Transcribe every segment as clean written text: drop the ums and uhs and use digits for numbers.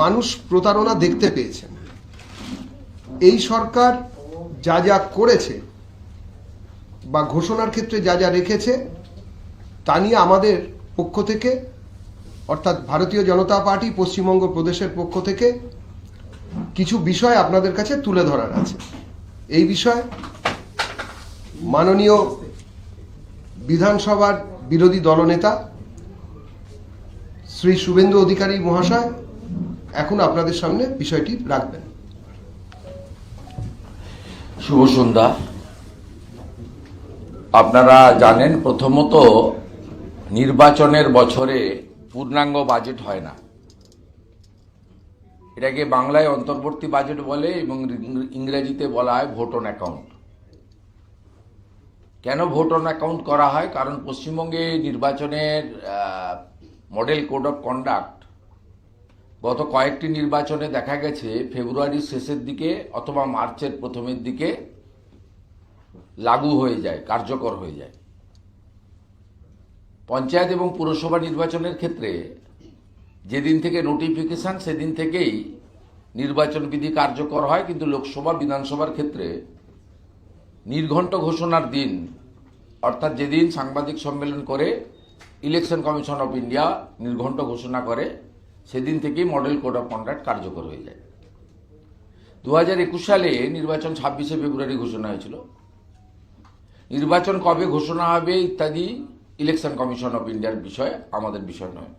মানুষ প্রতারণা দেখতে পেয়েছেন। এই সরকার যা যা করেছে বা ঘোষণার ক্ষেত্রে যা যা রেখেছে তা নিয়ে আমাদের পক্ষ থেকে, অর্থাৎ ভারতীয় জনতা পার্টি পশ্চিমবঙ্গ প্রদেশের পক্ষ থেকে কিছু বিষয় আপনাদের কাছে তুলে ধরার আছে। এই বিষয়ে মাননীয় বিধানসভার বিরোধী দলনেতা শ্রী শুভেন্দু অধিকারী মহাশয় এখন আপনাদের সামনে বিষয়টি রাখবেন। শুভ সন্ধ্যা। আপনারা জানেন, প্রথমত নির্বাচনের বছরে পূর্ণাঙ্গ বাজেট হয় না। এটাকে বাংলায় অন্তর্বর্তী বাজেট বলে এবং ইংরেজিতে বলা হয় ভোট অন অ্যাকাউন্ট। কেন ভোট অন অ্যাকাউন্ট করা হয়? কারণ পশ্চিমবঙ্গে নির্বাচনের মডেল কোড অফ কন্ডাক্ট গত কয়েকটি নির্বাচনে দেখা গেছে ফেব্রুয়ারির শেষের দিকে অথবা মার্চের প্রথমের দিকে লাগু হয়ে যায়, কার্যকর হয়ে যায়। পঞ্চায়েত এবং পুরসভা নির্বাচনের ক্ষেত্রে যেদিন থেকে নোটিফিকেশন সেদিন থেকেই নির্বাচন বিধি কার্যকর হয়, কিন্তু লোকসভা বিধানসভার ক্ষেত্রে নির্ঘণ্ট ঘোষণার দিন, অর্থাৎ যেদিন সাংবাদিক সম্মেলন করে ইলেকশন কমিশন অফ ইন্ডিয়া নির্ঘণ্ট ঘোষণা করে সেদিন থেকেই মডেল কোড অফ কন্ডাক্ট কার্যকর হয়ে যায়। 2021 সালে নির্বাচন 26শে ফেব্রুয়ারি ঘোষণা হয়েছিল। নির্বাচন কবে ঘোষণা হবে ইত্যাদি ইলেকশন কমিশন অফ ইন্ডিয়ার বিষয়, আমাদের বিষয় নয়।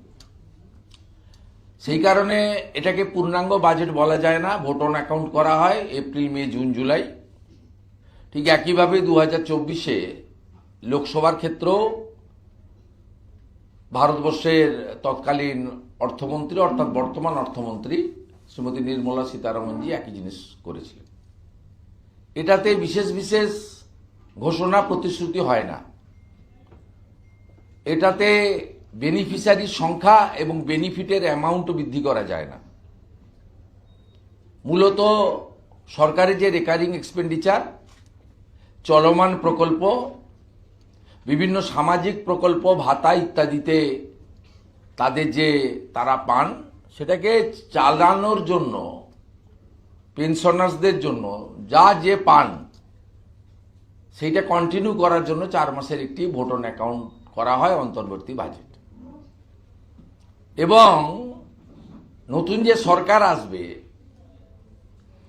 সেই কারণে এটাকে পূর্ণাঙ্গ বাজেট বলা যায় না, ভোট অন অ্যাকাউন্ট করা হয় এপ্রিল, মে, জুন, জুলাই। ঠিক একইভাবে 2024-এ লোকসভার ক্ষেত্রেও ভারতবর্ষের তৎকালীন অর্থমন্ত্রী, অর্থাৎ বর্তমান অর্থমন্ত্রী শ্রীমতী নির্মলা সীতারামনজি একই জিনিস করেছিলেন। এটাতে বিশেষ বিশেষ ঘোষণা প্রতিশ্রুতি হয় না। এটাতে বেনিফিশিয়ারির সংখ্যা এবং বেনিফিটের অ্যামাউন্ট বৃদ্ধি করা যায় না। মূলত সরকারের যে রেকারিং এক্সপেন্ডিচার, চলমান প্রকল্প, বিভিন্ন সামাজিক প্রকল্প, ভাতা ইত্যাদিতে তাদের যে তারা পান, সেটাকে চালানোর জন্য, পেনশনার্সদের জন্য যা যে পান সেইটা কন্টিনিউ করার জন্য 4 মাসের একটি ভোট অন অ্যাকাউন্ট করা হয় অন্তর্বর্তী বাজেট। এবং নতুন যে সরকার আসবে,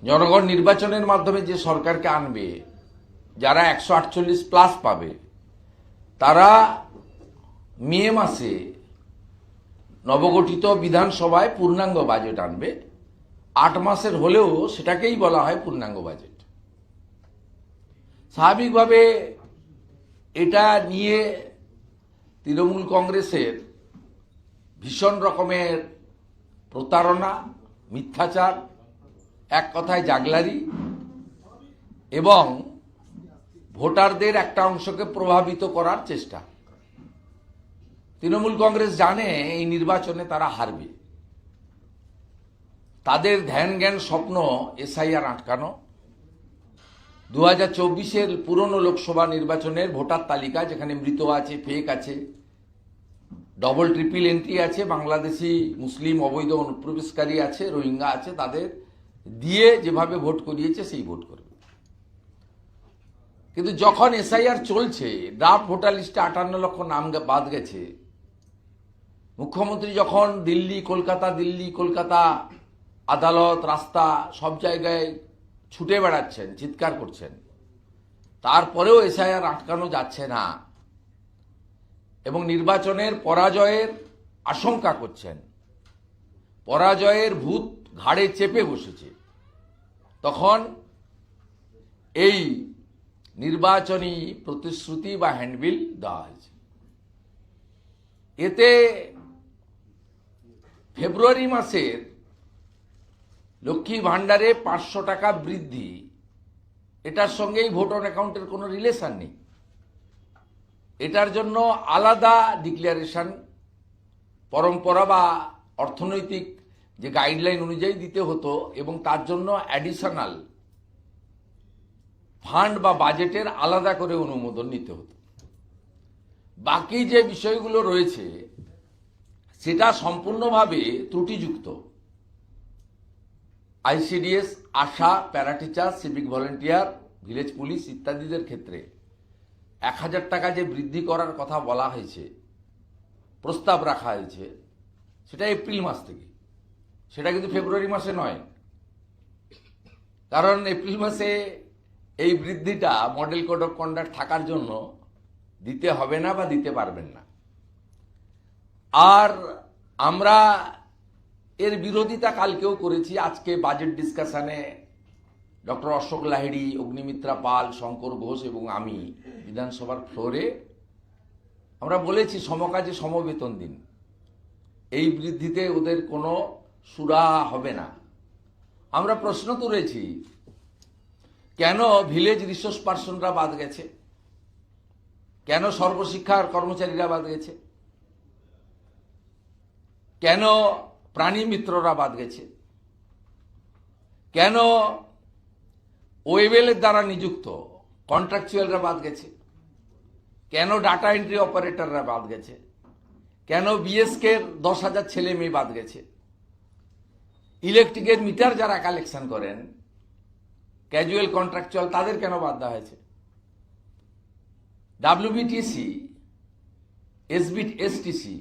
জনগণ নির্বাচনের মাধ্যমে যে সরকারকে আনবে, যারা 148+ পাবে, তারা মে মাসে নবগঠিত বিধানসভায় পূর্ণাঙ্গ বাজেট আনবে। 8 মাসের হলেও সেটাকেই বলা হয় পূর্ণাঙ্গ বাজেট। স্বাভাবিকভাবে এটা নিয়ে তৃণমূল কংগ্রেসের ভীষণ রকমের প্রতারণা, মিথ্যাচার, এক কথায় জাগলারি, এবং ভোটারদের একটা অংশকে প্রভাবিত করার চেষ্টা। তৃণমূল কংগ্রেস জানে এই নির্বাচনে তারা হারবে। তাদের ধ্যান জ্ঞান স্বপ্ন এসআইআর আটকানো। 2024-এর পুরনো লোকসভা নির্বাচনের ভোটার তালিকা, যেখানে মৃত আছে, ফেক আছে, ডবল ট্রিপল এন্ট্রি আছে, বাংলাদেশি মুসলিম অবৈধ অনুপ্রবেশকারী আছে, রোহিঙ্গা আছে, তাদের দিয়ে যেভাবে ভোট করিয়েছে সেই ভোট করবে। কিন্তু যখন এসআইআর চলছে, ড্রাফট ভোটার লিস্টে 58 লক্ষ নাম বাদ গেছে, মুখ্যমন্ত্রী যখন দিল্লি কলকাতা আদালত, রাস্তা সব জায়গায় ছুটে বেড়াচ্ছেন, চিৎকার করছেন, তারপরেও এসআইআর আটকানো যাচ্ছে না এবং নির্বাচনের পরাজয়ের আশঙ্কা করছেন, পরাজয়ের ভূত ঘাড়ে চেপে বসেছে, তখন এই নির্বাচনী প্রতিশ্রুতি বা হ্যান্ডবিল দেওয়া হয়েছে। এতে ফেব্রুয়ারি মাসের লক্ষ্মী ভাণ্ডারে 500 টাকা বৃদ্ধি, এটার সঙ্গেই ভোট অন অ্যাকাউন্টের কোনো রিলেশন নেই। এটার জন্য আলাদা ডিক্লারেশন পরম্পরা বা অর্থনৈতিক যে গাইডলাইন অনুযায়ী দিতে হতো, এবং তার জন্য অ্যাডিশনাল ফান্ড বা বাজেটের আলাদা করে অনুমোদন নিতে হতো। বাকি যে বিষয়গুলো রয়েছে সেটা সম্পূর্ণভাবে ত্রুটিযুক্ত। ICDS, ASHA, para teacher, civic volunteer, village police ইত্যাদিদের ক্ষেত্রে 1,000 টাকা যে বৃদ্ধি করার কথা বলা হয়েছে, প্রস্তাব রাখা হয়েছে, সেটা এপ্রিল মাস থেকে, সেটা কিন্তু ফেব্রুয়ারি মাসে নয়। কারণ এপ্রিল মাসে এই বৃদ্ধিটা মডেল কোড অফ কন্ডাক্ট থাকার জন্য দিতে হবে না বা দিতে পারবেন না। আর আমরা এর বিরোধিতা কালকেও করেছি। আজকে বাজেট ডিসকাশনে ডক্টর অশোক লাহিড়ী, অগ্নিমিত্রা পাল, শঙ্কর ঘোষ এবং আমি বিধানসভার ফ্লোরে আমরা বলেছি সমকাজে সমবেতন দিন, এই বৃদ্ধিতে ওদের কোনো সুরাহা হবে না। আমরা প্রশ্ন তুলেছি, কেন ভিলেজ রিসোর্স পার্সনরা বাদ গেছে, কেন সর্বশিক্ষার কর্মচারীরা বাদ গেছে, কেন প্রাণী মিত্ররা বাদ গেছে, কেন ওয়েবেলের দ্বারা নিযুক্ত কন্ট্রাকচুয়ালরা বাদ গেছে, কেন ডাটা এন্ট্রি অপারেটররা বাদ গেছে, কেন বিএসকে 10,000 ছেলে মেয়ে বাদ গেছে, ইলেকট্রিকের মিটার যারা কালেকশন করেন ক্যাজুয়াল কন্ট্রাকচুয়াল তাদের কেন বাদ দেওয়া হয়েছে, ডাব্লিউবিটিসি, এসটিসি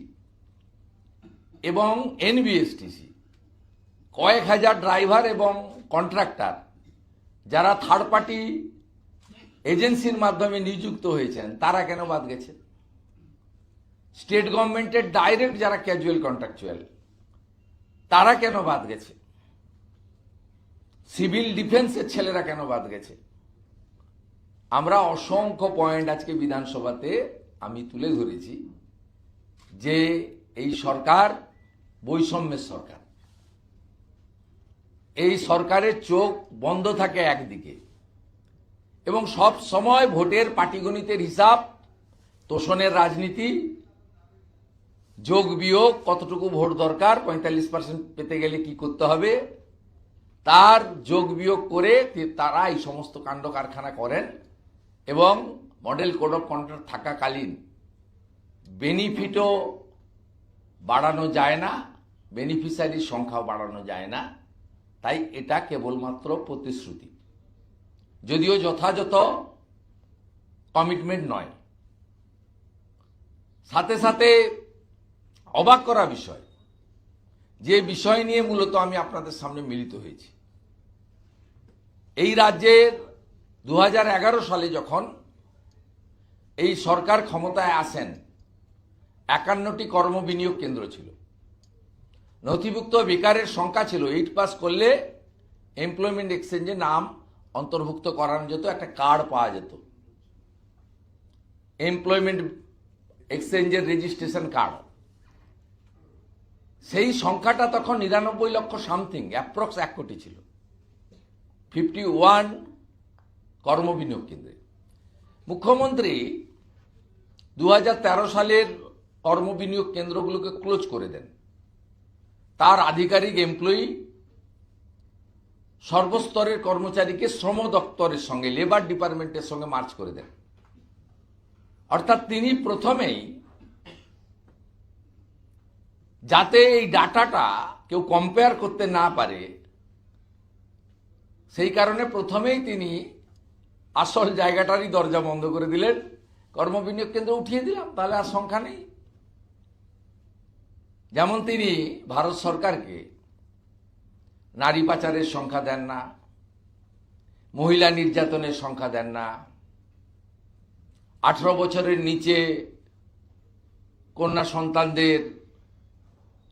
এবং এনবিএসটিসি কয়েক হাজার ড্রাইভার এবং কন্ট্রাক্টর যারা থার্ড পার্টি এজেন্সির মাধ্যমে নিযুক্ত হয়েছেন তারা কেন বাদ গেছে, স্টেট গভর্নমেন্টের ডাইরেক্ট যারা ক্যাজুয়াল কন্ট্রাকচুয়াল তারা কেন বাদ গেছে, সিভিল ডিফেন্সের ছেলেরা কেন বাদ গেছে। আমরা অসংখ্য পয়েন্ট আজকে বিধানসভাতে আমি তুলে ধরেছি যে এই সরকার বৈষম্যের সরকার। এই সরকারের চোখ বন্ধ থাকে একদিকে এবং সব সময় ভোটের পাটিগণিতের হিসাব, তোষণের রাজনীতি, যোগ বিয়োগ, কতটুকু ভোট দরকার, 45% পেতে গেলে কি করতে হবে, তার যোগ বিয়োগ করে তারা এই সমস্ত কাণ্ড কারখানা করেন এবং মডেল কোড অফ কন্ডাক্ট থাকাকালীন বেনিফিটও বাড়ানো যায় না, বেনিফিশিয়ারির সংখ্যাও বাড়ানো যায় না। তাই এটা কেবলমাত্র প্রতিশ্রুতি, যদিও যথাযথ কমিটমেন্ট নয়। সাথে সাথে অবাক করা বিষয়, যে বিষয় নিয়ে মূলত আমি আপনাদের সামনে মিলিত হয়েছি, এই রাজ্যের 2011 সালে যখন এই সরকার ক্ষমতায় আসেন 51টি কর্মবিনিয়োগ কেন্দ্র ছিল, নথিভুক্ত বেকারের সংখ্যা ছিল 8 পাস করলে এমপ্লয়মেন্ট এক্সচেঞ্জে নাম অন্তর্ভুক্ত করানো যেত, একটা কার্ড পাওয়া যেত, এমপ্লয়মেন্ট এক্সচেঞ্জের রেজিস্ট্রেশন কার্ড। সেই সংখ্যাটা তখন 99 লক্ষ সামথিং, অ্যাপ্রক্স 1 কোটি ছিল 51 কর্মবিনিয়োগ কেন্দ্রে। মুখ্যমন্ত্রী 2013 সালের কর্মবিনিয়োগ কেন্দ্রগুলোকে ক্লোজ করে দেন। তার আধিকারিক এমপ্লয়ি সর্বস্তরের কর্মচারীকে শ্রম দপ্তরের সঙ্গে, লেবার ডিপার্টমেন্টের সঙ্গে মার্চ করে দেন। অর্থাৎ তিনি প্রথমেই, যাতে এই ডাটাটা কেউ কম্পেয়ার করতে না পারে, সেই কারণে প্রথমেই তিনি আসল জায়গাটারই দরজা বন্ধ করে দিলেন, কর্মবিনিয়োগ কেন্দ্র উঠিয়ে দিলাম, তাহলে আর সংখ্যা নেই। যেমন তিনি ভারত সরকারকে নারী পাচারের সংখ্যা দেন না, মহিলা নির্যাতনের সংখ্যা দেন না, 18 বছরের নিচে কন্যা সন্তানদের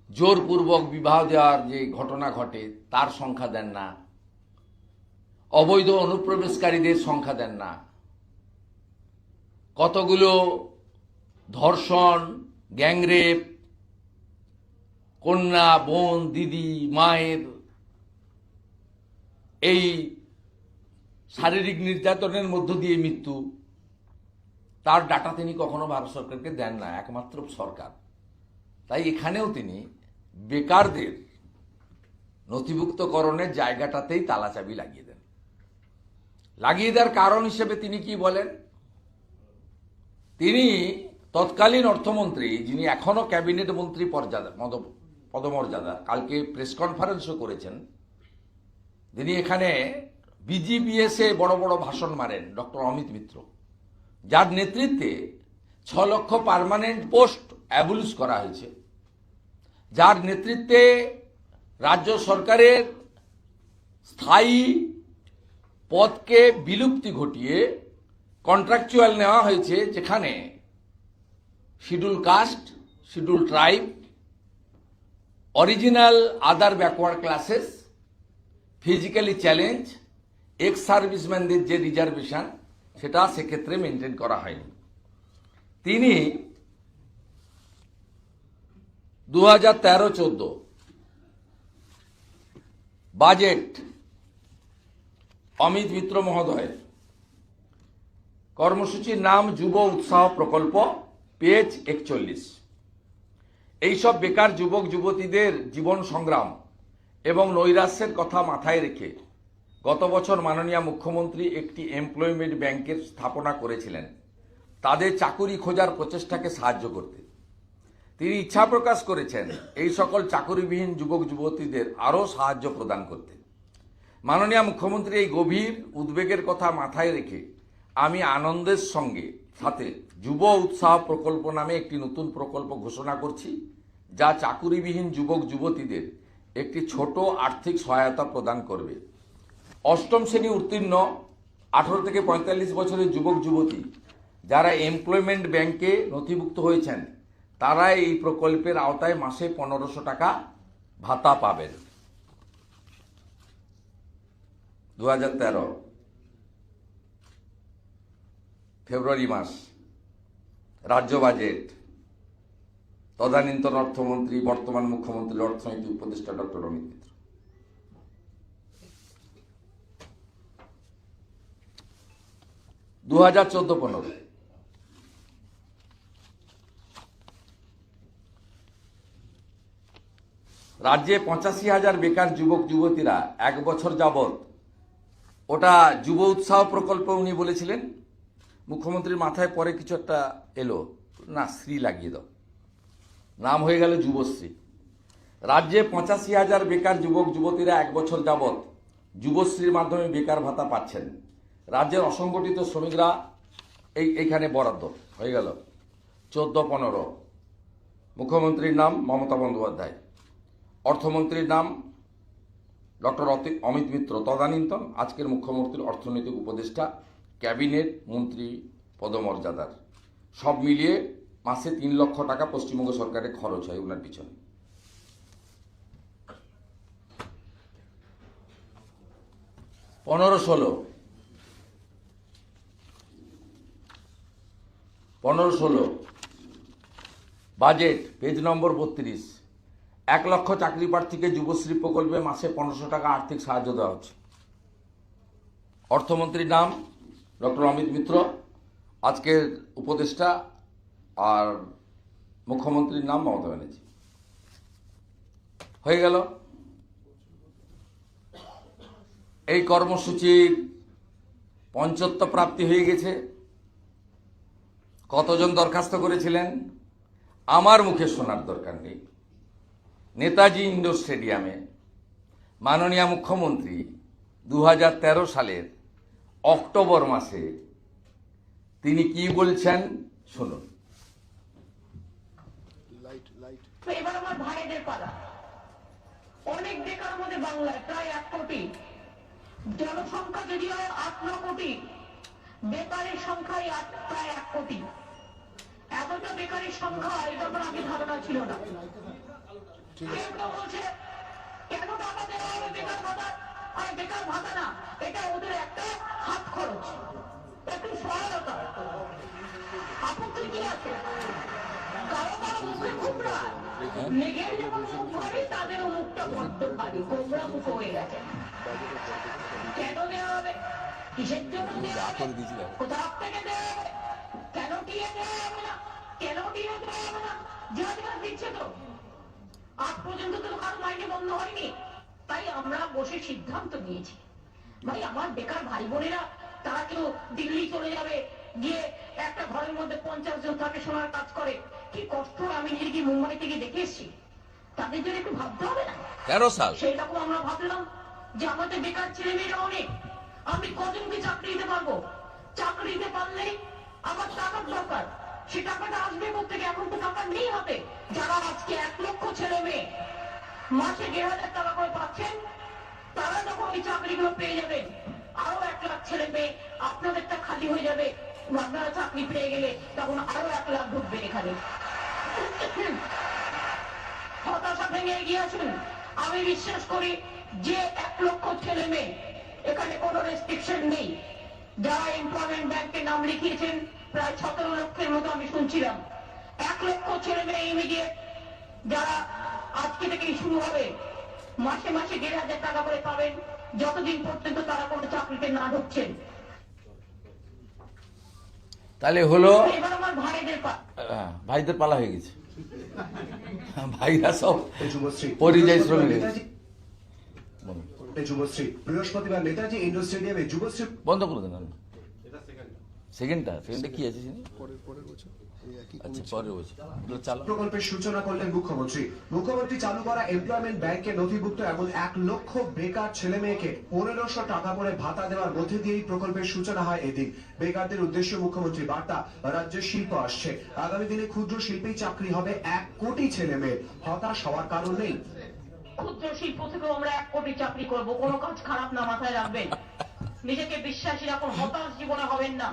জোরপূর্বক বিবাহ দেওয়ার যে ঘটনা ঘটে তার সংখ্যা দেন না, অবৈধ অনুপ্রবেশকারীদের সংখ্যা দেন না, কতগুলো ধর্ষণ, গ্যাংরেপ, কন্যা, বোন, দিদি, মায়ের এই শারীরিক নির্যাতনের মধ্য দিয়ে মৃত্যু, তার ডাটা তিনি কখনো ভারত সরকারকে দেন না, একমাত্র সরকার। তাই এখানেও তিনি বেকারদের নথিভুক্তকরণের জায়গাটাতেই তালাচাবি লাগিয়ে দেন। লাগিয়ে দেওয়ার কারণ হিসেবে তিনি কি বলেন, তিনি তৎকালীন অর্থমন্ত্রী, যিনি এখনো ক্যাবিনেট মন্ত্রী পদমর্যাদা, কালকে প্রেস কনফারেন্সও করেছেন, তিনি এখানে বিজিবিএসে বড় বড় ভাষণ মারেন ডক্টর অমিত মিত্র, যার নেতৃত্বে 6 লক্ষ পার্মানেন্ট পোস্ট অ্যাবলিশ করা হয়েছে, যার নেতৃত্বে রাজ্য সরকারের স্থায়ী পদকে বিলুপ্তি ঘটিয়ে কন্ট্রাকচুয়াল নেওয়া হয়েছে, যেখানে schedule caste, schedule tribe, original other backward classes, physically challenge, ex সার্ভিসম্যানদের যে রিজার্ভেশন সেটা সেক্ষেত্রে মেনটেন করা হয়নি। তিনি 2013-14 বাজেট অমিত মিত্র মহোদয় কর্মসূচির নাম যুব উৎসাহ প্রকল্প, পেজ 41। এইসব বেকার যুবক যুবতীদের জীবন সংগ্রাম এবং নৈরাশ্যের কথা মাথায় রেখে গত বছর মাননীয় মুখ্যমন্ত্রী একটি এমপ্লয়মেন্ট ব্যাংকের স্থাপনা করেছিলেন তাদের চাকুরি খোঁজার প্রচেষ্টাকে সাহায্য করতে। তিনি ইচ্ছা প্রকাশ করেছেন এই সকল চাকুরিবিহীন যুবক যুবতীদের আরও সাহায্য প্রদান করতে। মাননীয় মুখ্যমন্ত্রী এই গভীর উদ্বেগের কথা মাথায় রেখে আমি আনন্দের সাথে যুব উৎসাহ প্রকল্প নামে একটি নতুন প্রকল্প ঘোষণা করছি, যা চাকুরিবিহীন যুবক যুবতীদের একটি ছোট আর্থিক সহায়তা প্রদান করবে। অষ্টম শ্রেণী উত্তীর্ণ 18 থেকে 45 বছরের যুবক যুবতী যারা এমপ্লয়মেন্ট ব্যাংকে নথিভুক্ত হয়েছেন তারা এই প্রকল্পের আওতায় মাসে 1500 টাকা ভাতা পাবেন। 2013 ফেব্রুয়ারি মাস, রাজ্য বাজেট, তদানীন্তন অর্থমন্ত্রী বর্তমান মুখ্যমন্ত্রীর অর্থনৈতিক উপদেষ্টা ডক্টর অমিত মিত্র। 2014-15 রাজ্যে 85,000 বেকার যুবক যুবতীরা 1 বছর যাবৎ, ওটা যুব উৎসাহ প্রকল্প উনি বলেছিলেন, মুখ্যমন্ত্রীর মাথায় পরে কিছু একটা এলো না, শ্রী লাগিয়ে দাও, নাম হয়ে গেল যুবশ্রী। রাজ্যে 85,000 বেকার যুবক যুবতীরা 1 বছর যাবৎ যুবশ্রীর মাধ্যমে বেকার ভাতা পাচ্ছেন। রাজ্যের অসংগঠিত শ্রমিকরা এইখানে বরাদ্দ হয়ে গেল 14-15। মুখ্যমন্ত্রীর নাম মমতা বন্দ্যোপাধ্যায়, অর্থমন্ত্রীর নাম ডক্টর অমিত মিত্র, তদানীন্তন আজকের মুখ্যমন্ত্রীর অর্থনৈতিক উপদেষ্টা, ক্যাবিনেট মন্ত্রী পদমর্যাদার। সব মিলিয়ে মাসে 3 লক্ষ টাকা পশ্চিমবঙ্গ সরকারের খরচ হয় ওনার পিছনে। 15-16 বাজেট, পেজ নম্বর 32। 1 লক্ষ চাকরি প্রার্থীকে যুবশ্রী প্রকল্পে মাসে 1500 টাকা আর্থিক সাহায্য দেওয়া হচ্ছে। অর্থমন্ত্রীর নাম ডক্টর অমিত মিত্র, আজকের উপদেষ্টা, আর মুখ্যমন্ত্রীর নাম মমতা ব্যানার্জি। হয়ে গেল। এই কর্মসূচির পঞ্চত্ব প্রাপ্তি হয়ে গেছে। কতজন দরখাস্ত করেছিলেন আমার মুখে শোনার দরকার নেই। নেতাজি ইন্ডোর স্টেডিয়ামে মাননীয় মুখ্যমন্ত্রী 2013 সালের অক্টোবর মাসে তিনি কি বলছেন শুনুন। এবার আমার ভাইদের পালা, অনেক বেকার আমাদের বাংলায় প্রায় 1 কোটি, জনসংখ্যা যদি হয় 8-9 কোটি, বেকারের সংখ্যাই প্রায় 1 কোটি। এতটা বেকারের সংখ্যা এটা আমার আগে ধারণা ছিল না। কেউ বলছে কেন টাকা দেওয়া হবে বেকার ভাতা, আর বেকার ভাতা না, এটা ওদের একটা হাত খরচ, একটু সহায়তা। আপত্তি কি আছে? কারো কারো মুখে কুমড়া, মেঘের যেমন মুখ ভারী, তাদেরও মুখটা বড্ড ভারী, কুমড়া মুখ হয়ে গেছে। কেন দেওয়া হবে? কিসের জন্য দেওয়া হবে? কোথাও থেকে দেওয়া হবে? কেন টিয়ে দেওয়া হবে না? কেন টিয়ে দেওয়া হবে না? যারা দিচ্ছে তো আজ পর্যন্ত তো কারো মাইনে বন্ধ হয়নি। তাই আমরা বসে সিদ্ধান্ত নিয়েছি, ভাই আমার বেকার ভাই বোনেরা তারা কেউ দিল্লি চলে যাবে, গিয়ে একটা ঘরের মধ্যে 50 জন থাকে, শোনার কাজ করে, কি কষ্ট আমি নিজে মুম্বাই থেকে দেখে এসেছি। তাদের জন্য একটু ভাবতে হবে না? 13 সাল সেইরকম আমরা ভাবলাম যে আমাদের বেকার ছেলে মেয়েরা অনেক, আমি কজনকে চাকরি দিতে পারবো? চাকরি দিতে পারলে আমার টাকার দরকার, সে টাকাটা আসবে কোথেকে? এখন তো টাকা নেই হাতে। যারা আজকে 1 লক্ষ ছেলে মেয়ে মাসে 1,500 টাকা করে পাচ্ছেন, তারা যখন ওই চাকরিগুলো পেয়ে যাবেন, আরো 1 লাখ ছেলে মেয়ে আপনাদেরটা খালি হয়ে যাবে। আপনারা চাকরি পেয়ে গেলে তখন আরো 1 লাখ ঢুকবে এখানে। হতাশা ভেঙে এগিয়ে আসুন। আমি বিশ্বাস করি যে 1 লক্ষ ছেলে মেয়ে, এখানে কোনো রেস্ট্রিকশন নেই। যারা এমপ্লয়মেন্ট ব্যাংকে নাম লিখিয়েছেন প্রায় 17 লক্ষের মতো আমি শুনছিলাম। 1 লক্ষ ছেলে মেয়ে ইমিডিয়েট যারা আজকে থেকেই শুরু হবে, মাসে মাসে 1,500 টাকা করে পাবেন, যতদিন পর্যন্ত তারা কোনো চাকরিতে না ঢুকছেন। তাহলে হলো এবার আমার ভাইদের ভাইদের পালা হয়ে গেছে, ভাইরা সব যুবশ্রী পরিযায়ী শ্রমিক হয়ে গেছে। নেতাজি যুবশ্রী বৃহস্পতিবার নেতাজি ইন্ডোর স্টেডিয়ামে যুবশ্রী বন্ধ করে দেন। সেকেন্ডটা কি আছে পরের বছর এই একই আচ্ছা পরের বছর চালো। প্রকল্পের সূচনা করলেন মুখ্যমন্ত্রী চালু করা এমপ্লয়মেন্ট ব্যাংকে নথিভুক্ত এমন 1 লক্ষ বেকার ছেলে মেয়েকে 1500 টাকা করে ভাতা দেওয়ার মধ্যে দিয়েই প্রকল্পের সূচনা হয় এদিন। বেকারদের উদ্দেশ্যে মুখ্যমন্ত্রী বার্তা, রাজ্যের শিল্প আসছে, আগামী দিনে ক্ষুদ্র শিল্পেই চাকরি হবে 1 কোটি ছেলে মেয়ে, হতাশ হওয়ার কারণ নেই। ক্ষুদ্র শিল্প থেকেও আমরা 1 কোটি চাকরি করব, কোনো কাজ খারাপ না, মাথায় রাখবেন। নিজেকে বিশ্বাসী রাখুন, হতাশ জীবনে হবেন না।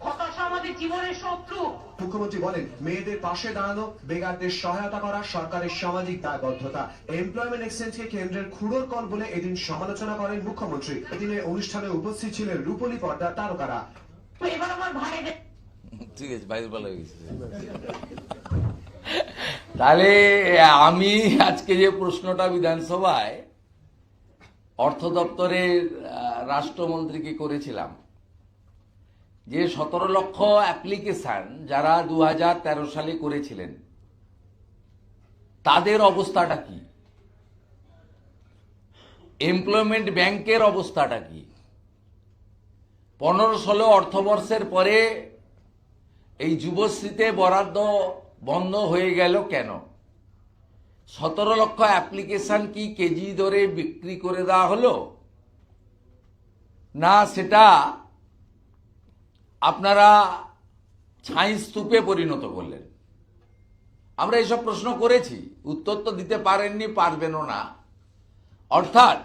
হতাশা আমাদের জীবনের শত্রু। মুখ্যমন্ত্রী বলেন, মেয়েদের পাশে দাঁড়ানো, বেকারদের সহায়তা করা সরকারের সামাজিক দায়বদ্ধতা। এমপ্লয়মেন্ট এক্সচেঞ্জকে কেন্দ্রের খুঁড়োর কল বলে এদিন সমালোচনা করেন মুখ্যমন্ত্রী। এদিনে অনুষ্ঠানে উপস্থিত ছিলেন রূপলী পর্দার তারকারা। তো এবার আমার ভাইদের ঠিক আছে, বাইরে পালা হয়ে গেছে। তাহলে আমি আজকে যে প্রশ্নটা বিধানসভায় অর্থ দপ্তরের রাষ্ট্রমন্ত্রীকে করেছিলাম, যে 17 লক্ষ অ্যাপ্লিকেশন যারা 2013 সালে করেছিলেন, তাদের অবস্থাটা কি? এমপ্লয়মেন্ট ব্যাংকের অবস্থাটা কি? 15-16 অর্থবর্ষের পরে এই যুবশ্রীতে বরাদ্দ বন্ধ হয়ে গেল কেন? 17 লক্ষ অ্যাপ্লিকেশন কি কেজি দরে বিক্রি করে দেওয়া হলো, না সেটা আপনারা ছাই স্তূপে পরিণত করলেন? আমরা এইসব প্রশ্ন করেছি, উত্তর তো দিতে পারেননি, পারবেনও না। অর্থাৎ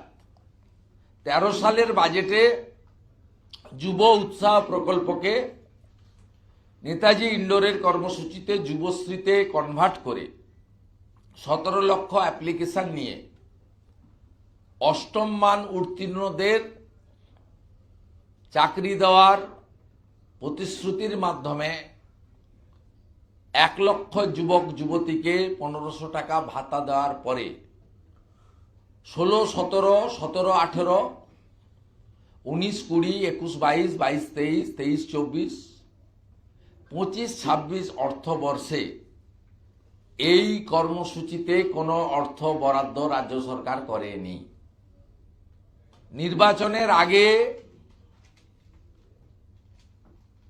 13 সালের বাজেটে যুব উৎসাহ প্রকল্পকে নেতাজি ইন্ডোরের কর্মসূচিতে যুবশ্রীতে কনভার্ট করে 17 লক্ষ অ্যাপ্লিকেশন নিয়ে অষ্টম মান উত্তীর্ণদের চাকরি দেওয়ার প্রতিশ্রুতির মাধ্যমে 1 লক্ষ যুবক যুবতীকে 1500 টাকা ভাতা দেওয়ার পরে 16, 17, 17, 18, 19, 20, 21, 22, 22, 23, 23, 24, 25, 26 অর্থবর্ষে এই কর্মসূচিতে কোনো অর্থ বরাদ্দ রাজ্য সরকার করেনি। নির্বাচনের আগে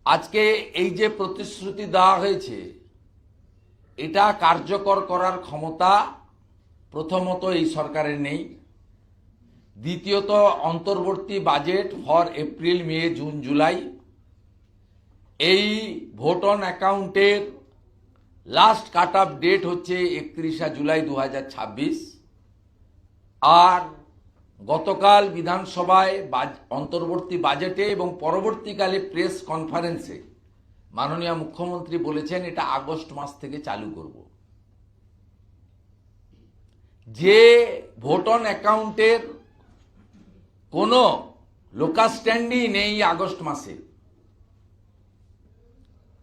আজকে এই যে প্রতিশ্রুতি দেওয়া হয়েছে, এটা কার্যকর করার ক্ষমতা প্রথমত এই সরকারের নেই। দ্বিতীয়ত অন্তর্বর্তী budget for April, May, June, July, এই ভোট অন অ্যাকাউন্টের লাস্ট কাট অফ ডেট হচ্ছে 31 জুলাই 2026। আর গতকাল বিধানসভায় অন্তর্বর্তী বাজেটে এবং পরবর্তীকালে প্রেস কনফারেন্সে মাননীয় মুখ্যমন্ত্রী বলেছেন এটা আগস্ট মাস থেকে চালু করব। যে ভোট অন অ্যাকাউন্টের কোনো লোকাল স্ট্যান্ডই নেই আগস্ট মাসে,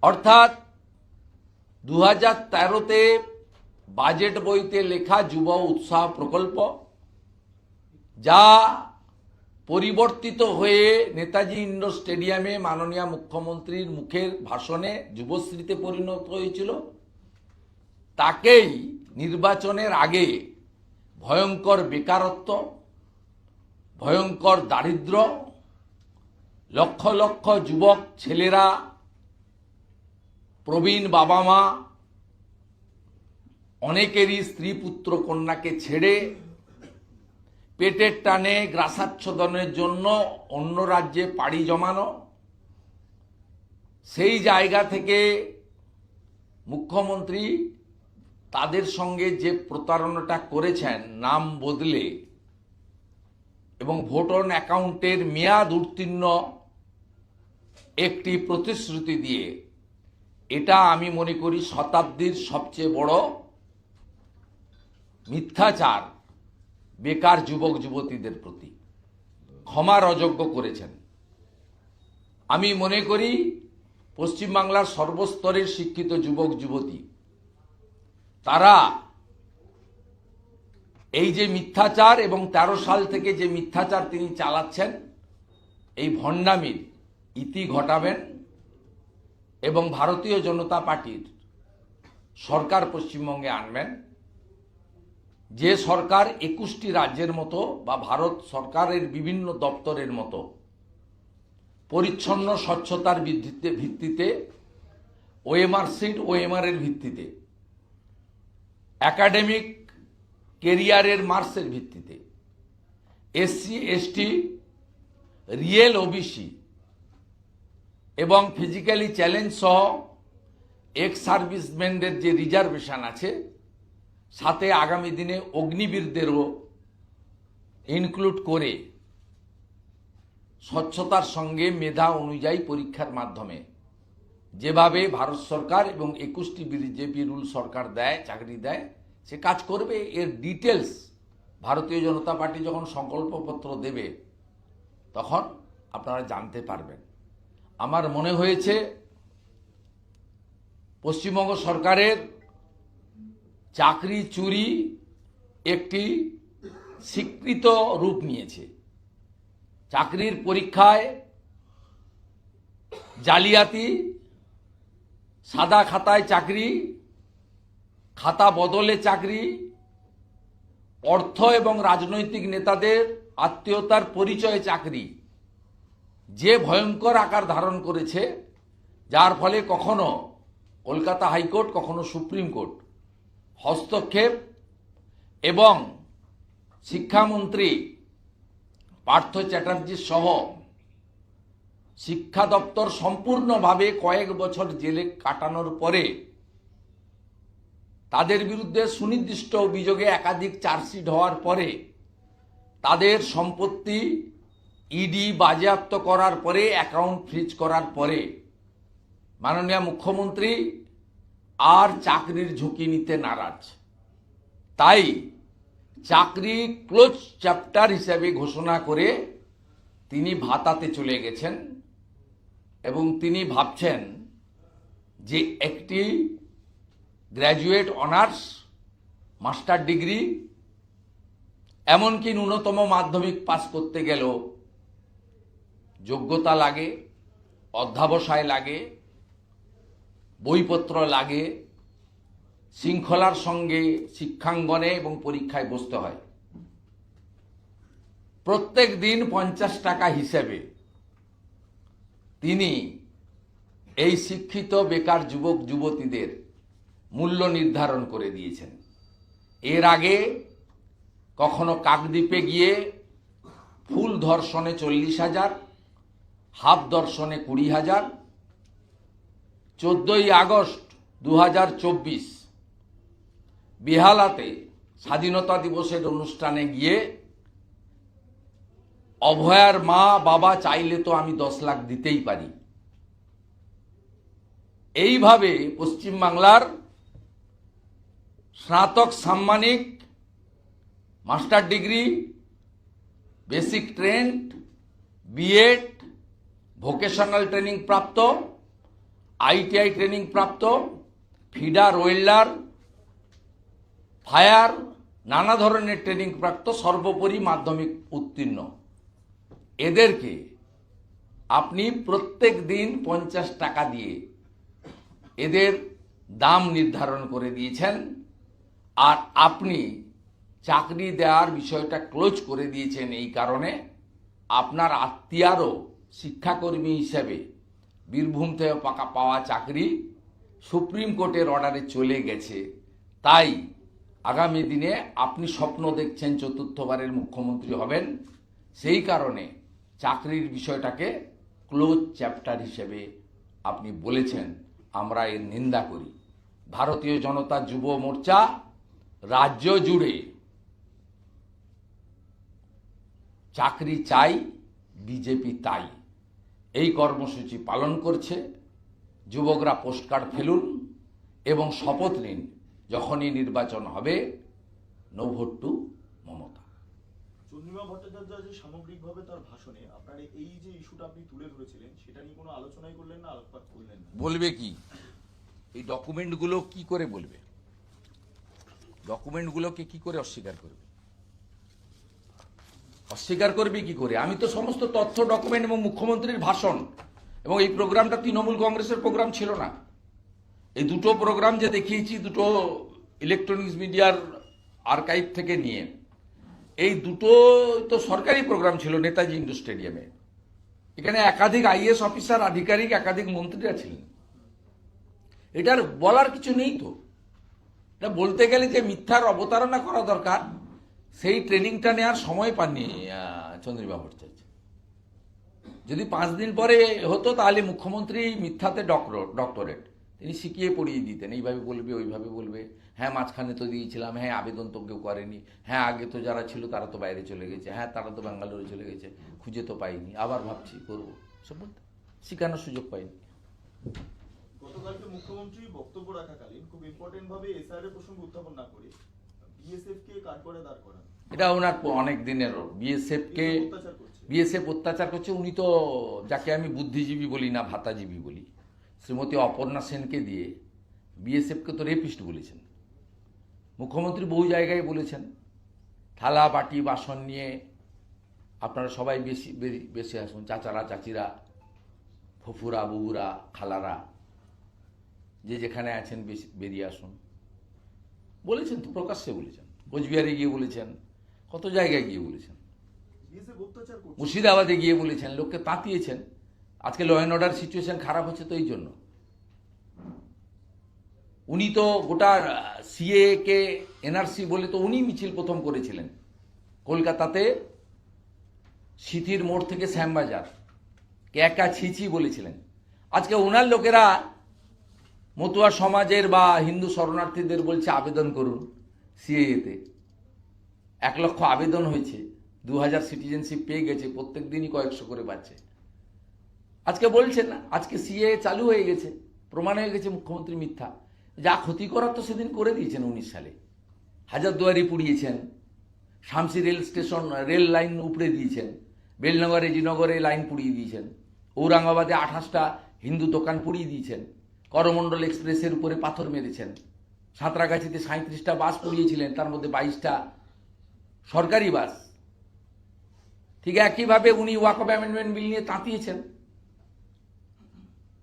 অর্থাৎ 2013-তে বাজেট বইতে লেখা যুব উৎসাহ প্রকল্প, যা পরিবর্তিত হয়ে নেতাজি ইন্ডোর স্টেডিয়ামে মাননীয় মুখ্যমন্ত্রীর মুখের ভাষণে যুবশ্রীতে পরিণত হয়েছিল, তাকেই নির্বাচনের আগে ভয়ঙ্কর বেকারত্ব, ভয়ঙ্কর দারিদ্র্য, লক্ষ লক্ষ যুবক ছেলেরা, প্রবীণ বাবা মা, অনেকেরই স্ত্রী পুত্র কন্যাকে ছেড়ে পেটের টানে গ্রাসাচ্ছাদনের জন্য অন্য রাজ্যে পাড়ি জমানো, সেই জায়গা থেকে মুখ্যমন্ত্রী তাদের সঙ্গে যে প্রতারণাটা করেছেন নাম বদলে এবং ভোট অন অ্যাকাউন্টের মেয়াদ উত্তীর্ণ একটি প্রতিশ্রুতি দিয়ে, এটা আমি মনে করি শতাব্দীর সবচেয়ে বড় মিথ্যাচার বেকার যুবক যুবতীদের প্রতি। ক্ষমার অযোগ্য করেছেন। আমি মনে করি পশ্চিমবাংলার সর্বস্তরের শিক্ষিত যুবক যুবতী তারা এই যে মিথ্যাচার এবং 13 সাল থেকে যে মিথ্যাচার তিনি চালাচ্ছেন, এই ভণ্ডামির ইতি ঘটাবেন এবং ভারতীয় জনতা পার্টির সরকার পশ্চিমবঙ্গে আনবেন, যে সরকার 21টি রাজ্যের মতো বা ভারত সরকারের বিভিন্ন দপ্তরের মতো পরিচ্ছন্ন স্বচ্ছতার ভিত্তিতে ওএমআর সিট ওএমআর এর ভিত্তিতে, একাডেমিক কেরিয়ারের মার্কসের ভিত্তিতে, এসসি এসটি, রিয়েল ওবিসি এবং ফিজিক্যালি চ্যালেঞ্জ সহ এক্স সার্ভিসম্যানদের যে রিজার্ভেশন আছে, সাথে আগামী দিনে অগ্নিবীরদেরও ইনক্লুড করে স্বচ্ছতার সঙ্গে মেধা অনুযায়ী পরীক্ষার মাধ্যমে যেভাবে ভারত সরকার এবং 21টি বিজেপি রুল সরকার দেয়, চাকরি দেয়, সে কাজ করবে। এর ডিটেলস ভারতীয় জনতা পার্টি যখন সংকল্পপত্র দেবে তখন আপনারা জানতে পারবেন। আমার মনে হয়েছে পশ্চিমবঙ্গ সরকারের চাকরি চুরি একটি স্বীকৃত রূপ নিয়েছে। চাকরির পরীক্ষায় জালিয়াতি, সাদা খাতায় চাকরি, খাতা বদলে চাকরি, অর্থ এবং রাজনৈতিক নেতাদের আত্মীয়তার পরিচয়ে চাকরি যে ভয়ঙ্কর আকার ধারণ করেছে, যার ফলে কখনো কলকাতা হাইকোর্ট, কখনো সুপ্রিম কোর্ট হস্তক্ষেপ এবং শিক্ষামন্ত্রী পার্থ চ্যাটার্জি সহ শিক্ষা দপ্তর সম্পূর্ণভাবে কয়েক বছর জেলে কাটানোর পরে তাদের বিরুদ্ধে সুনির্দিষ্ট অভিযোগে একাধিক চার্জশিট হওয়ার পরে তাদের সম্পত্তি ইডি বাজেয়াপ্ত করার পরে, অ্যাকাউন্ট ফ্রিজ করার পরে মাননীয় মুখ্যমন্ত্রী আর চাকরির ঝুঁকি নিতে নারাজ। তাই চাকরি ক্লোজ চ্যাপ্টার হিসেবে ঘোষণা করে তিনি ভাতাতে চলে গেছেন এবং তিনি ভাবছেন যে একটি গ্র্যাজুয়েট অনার্স, মাস্টার ডিগ্রি, এমনকি ন্যূনতম মাধ্যমিক পাস করতে গেলেও যোগ্যতা লাগে, অধ্যাবসায় লাগে, বইপত্র লাগে, শৃঙ্খলার সঙ্গে শিক্ষাঙ্গনে এবং পরীক্ষায় বসতে হয়। প্রত্যেক দিন 50 টাকা হিসেবে তিনি এই শিক্ষিত বেকার যুবক যুবতীদের মূল্য নির্ধারণ করে দিয়েছেন। এর আগে কখনো কাকদ্বীপে গিয়ে ফুল ধর্ষণে 40,000, হাফ ধর্ষণে 20,000, 14ই আগস্ট 2024 বেহালাতে স্বাধীনতা দিবসের অনুষ্ঠানে গিয়ে অভয়ার মা বাবা চাইলে তো আমি 10 লাখ দিতেই পারি। এইভাবে পশ্চিমবাংলার স্নাতক সাম্মানিক, master degree, basic trained, BEd, vocational training প্রাপ্ত, আইটিআই ট্রেনিং প্রাপ্ত, ফিডার, ওয়েল্ডার, ফায়ার, নানা ধরনের ট্রেনিং প্রাপ্ত, সর্বোপরি মাধ্যমিক উত্তীর্ণ, এদেরকে আপনি প্রত্যেক দিন 50 টাকা দিয়ে এদের দাম নির্ধারণ করে দিয়েছেন। আর আপনি চাকরি দেওয়ার বিষয়টা ক্লোজ করে দিয়েছেন এই কারণে আপনার আত্মীয়ারও শিক্ষাকর্মী হিসেবে বীরভূম থেকে পাওয়া চাকরি সুপ্রিম কোর্টের অর্ডারে চলে গেছে। তাই আগামী দিনে আপনি স্বপ্ন দেখছেন চতুর্থবারের মুখ্যমন্ত্রী হবেন, সেই কারণে চাকরির বিষয়টাকে ক্লোজ চ্যাপ্টার হিসেবে আপনি বলেছেন। আমরা এর নিন্দা করি। ভারতীয় জনতা যুব মোর্চা রাজ্য জুড়ে চাকরি চাই, বিজেপি তাই এই কর্মসূচি পালন করছে। যুবকরা পোস্টকার্ড ফেলুন এবং শপথ নিন, যখনই নির্বাচন হবে no vote to Mamata. Chandrima Bhattacharya যে সামগ্রিকভাবে তার ভাষণে আপনার এই যে ইস্যুটা আপনি তুলে ধরেছিলেন সেটা নিয়ে কোনো আলোচনাই করলেন না, আলোকপাত করলেন না। বলবে কি? এই ডকুমেন্টগুলো কি করে বলবে? ডকুমেন্টগুলোকে কি করে অস্বীকার করবে? অস্বীকার করবে কি করে? আমি তো সমস্ত তথ্য, ডকুমেন্ট এবং মুখ্যমন্ত্রীর ভাষণ, এবং এই প্রোগ্রামটা তৃণমূল কংগ্রেসের প্রোগ্রাম ছিল না। এই দুটো প্রোগ্রাম যে দেখিয়েছি, দুটো ইলেকট্রনিক্স মিডিয়ার আর্কাইভ থেকে নিয়ে, এই দুটো তো সরকারি প্রোগ্রাম ছিল নেতাজি ইন্ডোর স্টেডিয়ামে। এখানে একাধিক আইএএস অফিসার, আধিকারিক, একাধিক মন্ত্রীরা ছিলেন। এটার বলার কিছু নেই তো। এটা বলতে গেলে যে মিথ্যার অবতারণা করা দরকার, সেই ট্রেনিংটা নেওয়ার সময় পাননি চন্দ্রিমা ভট্টাচার্য। যদি 5 দিন পরে হতো তাহলে মুখ্যমন্ত্রী মিথ্যাতে ডক্টরেট তিনি শিখিয়ে পড়িয়ে দিতেন। এইভাবে বলবে, ওইভাবে বলবে, হ্যাঁ মাঝখানে তো দিয়েছিলাম, হ্যাঁ আবেদন তো কেউ করেনি, হ্যাঁ আগে তো যারা ছিল তারা তো বাইরে চলে গেছে, হ্যাঁ তারা তো ব্যাঙ্গালোরে চলে গেছে, খুঁজে তো পাইনি, আবার ভাবছি করবো, সব বলতে শেখানোর সুযোগ পাইনি। গতকালকে মুখ্যমন্ত্রী বক্তব্য রাখাকালীন খুব ইম্পর্টেন্ট ভাবে এসআর এর প্রসঙ্গ উত্থাপন না করে বিএসএফ কে কাঠগড়ায় দাঁড় করান। এটা ওনার অনেক দিনের বিএসএফ অত্যাচার করছে। উনি তো, যাকে আমি বুদ্ধিজীবী বলি না, ভাতাজীবী বলি, শ্রীমতী অপর্ণা সেনকে দিয়ে বিএসএফকে তো রেপিস্ট বলেছেন। মুখ্যমন্ত্রী বহু জায়গায় বলেছেন, থালা বাটি বাসন নিয়ে আপনারা সবাই বেশি আসুন, চাচারা, চাচিরা, ফুফুরা, বুবুরা, খালারা, যে যেখানে আছেন বেরিয়ে আসুন বলেছেন তো, প্রকাশ্যে বলেছেন। কোচবিহারে গিয়ে বলেছেন, কত জায়গায় গিয়ে বলেছেন, মুর্শিদাবাদে গিয়ে বলেছেন, লোককে তাঁতিয়েছেন। আজকে ল অ্যান্ড অর্ডার সিচুয়েশন খারাপ হচ্ছে তো এই জন্য। উনি তো গোটা সিএ কে এনআরসি বলে তো উনি মিছিল প্রথম করেছিলেন কলকাতাতে, সিথির মোড় থেকে শ্যামবাজার, একা ছিছি বলেছিলেন। আজকে ওনার লোকেরা মতুয়া সমাজের বা হিন্দু শরণার্থীদের বলছে আবেদন করুন সিএতে। 1 লক্ষ আবেদন হয়েছে, 2000 সিটিজেনশিপ পেয়ে গেছে, প্রত্যেক দিনই কয়েকশো করে পাচ্ছে। আজকে বলছেন না, আজকে সিএ চালু হয়ে গেছে, প্রমাণ হয়ে গেছে মুখ্যমন্ত্রী মিথ্যা। যা ক্ষতি করার তো সেদিন করে দিয়েছেন 19 সালে। হাজারদুয়ারি পুড়িয়েছেন, Shamsi rail station, rail line উপড়ে দিয়েছেন, বেলনগরে, জিনগরে লাইন পুড়িয়ে দিয়েছেন, ঔরঙ্গাবাদে 28টা হিন্দু দোকান পুড়িয়ে দিয়েছেন, করমণ্ডল এক্সপ্রেসের উপরে পাথর মেরেছেন, সাঁতরাগাছিতে 37টা বাস পুড়িয়েছিলেন, তার মধ্যে 22টা সরকারি বাস। ঠিক একইভাবে উনি ওয়াকফ অ্যামেন্ডমেন্ট বিল নিয়ে তাঁতিয়েছেন।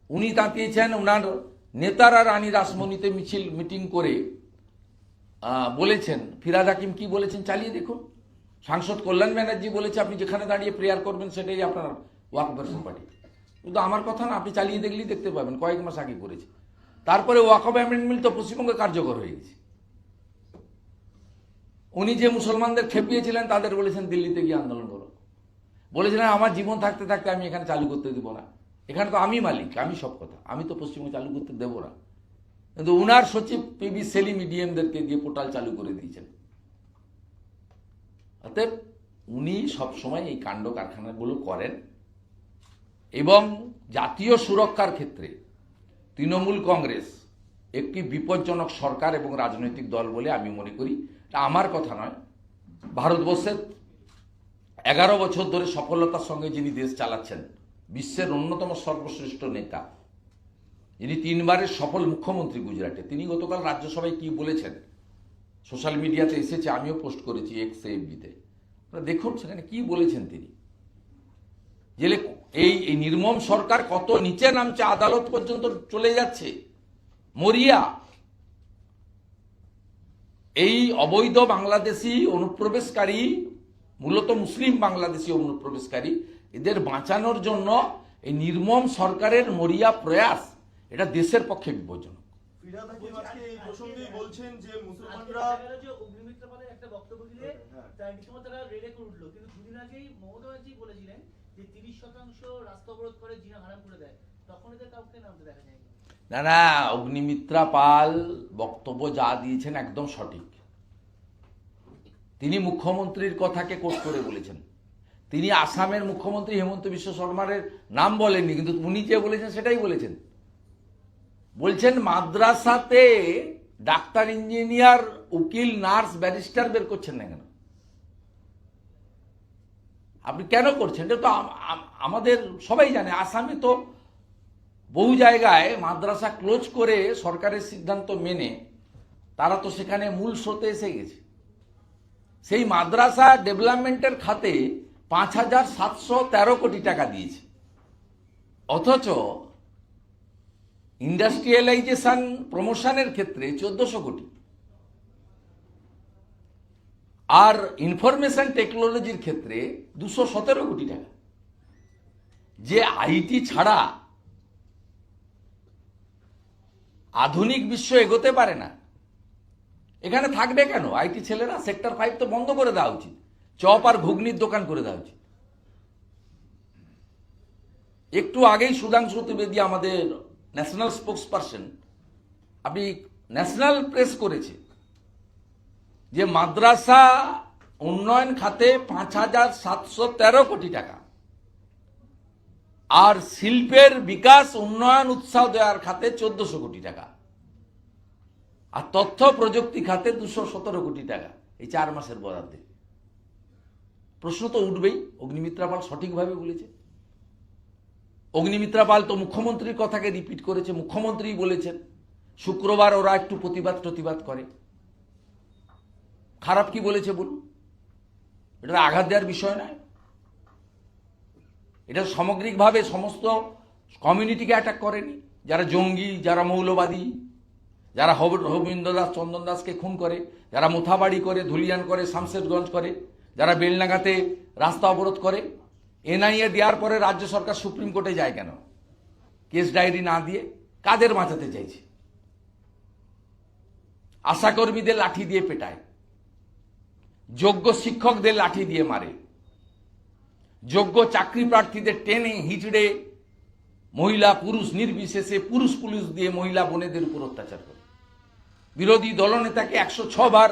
উনি তাঁতিয়েছেন, ওনার নেতারা রানী রাসমণিতে মিটিং করে বলেছেন, ফিরাদ হাকিম কি বলেছেন চালিয়ে দেখুন। সাংসদ কল্যাণ ব্যানার্জি বলেছে আপনি যেখানে দাঁড়িয়ে প্রেয়ার করবেন সেটাই আপনার ওয়াকফ পার্টি। কিন্তু আমার কথা না, আপনি চালিয়ে দেখলেই দেখতে পাবেন, কয়েক মাস আগে করেছে। তারপরে ওয়াকফ অ্যামেন্ডমেন্ট তো পশ্চিমবঙ্গে কার্যকর হয়ে গেছে। উনি যে মুসলমানদের খেপিয়েছিলেন তাদের বলেছেন দিল্লিতে গিয়ে আন্দোলন করো। বলেছিলেন আমার জীবন থাকতে থাকতে আমি এখানে চালু করতে দেবো না, এখানে তো আমি মালিক, আমি সব কথা, আমি তো পশ্চিমবঙ্গে চালু করতে দেবো না। কিন্তু উনার সচিব পিবি সেলিম ইডিএমদেরকে দিয়ে পোর্টাল চালু করে দিয়েছেন। অতএব উনি সবসময় এই কাণ্ড কারখানাগুলো করেন। এবং জাতীয় সুরক্ষার ক্ষেত্রে তৃণমূল কংগ্রেস একটি বিপজ্জনক সরকার এবং রাজনৈতিক দল বলে আমি মনে করি। এটা আমার কথা নয়, ভারতবর্ষের 11 বছর ধরে সফলতার সঙ্গে যিনি দেশ চালাচ্ছেন, বিশ্বের অন্যতম সর্বশ্রেষ্ঠ নেতা, যিনি 3 বারের সফল মুখ্যমন্ত্রী গুজরাটে, তিনি গতকাল রাজ্যসভায় কি বলেছেন সোশ্যাল মিডিয়াতে এসেছে, আমিও পোস্ট করেছি এক্স এফবিতে, দেখুন সেখানে কি বলেছেন তিনি। জেলে এই নির্মম সরকার কত নিচে নামছে, আদালত পর্যন্ত চলে যাচ্ছে, মরিয়া। এই অবৈধ বাংলাদেশি অনুপ্রবেশকারী, মূলত মুসলিম বাংলাদেশি অনুপ্রবেশকারী, এদের বাঁচানোর জন্য এই নির্মম সরকারের মরিয়া প্রয়াস, এটা দেশের পক্ষে বিপজ্জনক। ফিরহাদ হাকিম আজকে এই প্রসঙ্গেই বলছেন যে আজকে মুসলমানরা দেখা গেল যে অগ্নিমিত্রা পালের একটা বক্তব্য দিলে হ্যাঁ। তার রীতিমতো তারা রেডে করে উঠলো, কিন্তু দুদিন আগেই মমতা ব্যানার্জি বলেছিলেন যে 30% রাস্তা অবরোধ করে জিনা হারাম করে দেয়, তখন এদের কাউকে নামতে দেখা যায়নি। না না, অগ্নিমিত্রা পাল বক্তব্য যা দিয়েছেন একদম সঠিক। তিনি মুখ্যমন্ত্রীর কথাকে কোট করে বলেছেন। তিনি আসামের মুখ্যমন্ত্রী হেমন্ত বিশ্ব শর্মার নাম বলেননি, কিন্তু উনি যে বলেছেন সেটাই বলেছেন। বলছেন মাদ্রাসাতে ডাক্তার, ইঞ্জিনিয়ার, উকিল, নার্স, ব্যারিস্টার বের করছেন না কেন? আপনি কেন করছেন? এটা তো আমাদের সবাই জানে। আসামে তো বহু জায়গায় মাদ্রাসা ক্লোজ করে সরকারের সিদ্ধান্ত মেনে তারা তো সেখানে মূল স্রোতে এসে গেছে। সেই মাদ্রাসা ডেভেলপমেন্টের খাতে 5,713 কোটি টাকা দিয়েছে, অথচ ইন্ডাস্ট্রিয়ালাইজেশন প্রমোশনের ক্ষেত্রে 1400 কোটি, আর ইনফরমেশন টেকনোলজির ক্ষেত্রে 217 কোটি টাকা। যে আইটি ছাড়া আধুনিক বিশ্ব এগোতে পারে না, এখানে থাকবে কেন আইটি ছেলেরা? সেক্টর 5 তো বন্ধ করে দেওয়া উচিত, চপ আর ঘুগনির দোকান করে দেওয়া উচিত। একটু আগেই সুধাংশু ত্রিবেদী, আমাদের ন্যাশনাল স্পোক্স পারসন, আপনি ন্যাশনাল প্রেস করেছে যে মাদ্রাসা উন্নয়ন খাতে 5,713 কোটি টাকা, আর শিল্পের বিকাশ, উন্নয়ন, উৎসাহ দেওয়ার খাতে 1400 কোটি টাকা, আর তথ্য প্রযুক্তি খাতে 217 কোটি টাকা এই 4 মাসের বরাদ্দে। প্রশ্ন তো উঠবেই, অগ্নিমিত্রা পাল সঠিকভাবে বলেছে। অগ্নিমিত্রা পাল তো মুখ্যমন্ত্রীর কথাকে রিপিট করেছে, মুখ্যমন্ত্রী বলেছেন। শুক্রবার ওরা একটু প্রতিবাদ করে, খারাপ কি বলেছে বলুন? এটা আঘাত দেওয়ার বিষয় নয়। এটা সামগ্রিকভাবে সমস্ত কমিউনিটিকে অ্যাটাক করেনি। যারা জঙ্গি, যারা মৌলবাদী, যারা হবিন্দ্র দাস, চন্দন দাসকে খুন করে, যারা মোথাবাড়ি করে, ধুলিয়ান করে, শামশেরগঞ্জ করে, যারা বেলনাগাতে রাস্তা অবরোধ করে, এনআইএ দেওয়ার পরে রাজ্য সরকার সুপ্রিম কোর্টে যায় কেন? কেস ডায়েরি না দিয়ে কাদের বাঁচাতে চাইছে? আশাকর্মীদের লাঠি দিয়ে পেটায়, যোগ্য শিক্ষকদের লাঠি দিয়ে মারে, যোগ্য চাকরি প্রার্থীদের টেনে হিচড়ে মহিলা পুরুষ নির্বিশেষে পুরুষ পুলিশ দিয়ে মহিলা বোনেদের উপর অত্যাচার করে। বিরোধী দলনেতাকে 106 বার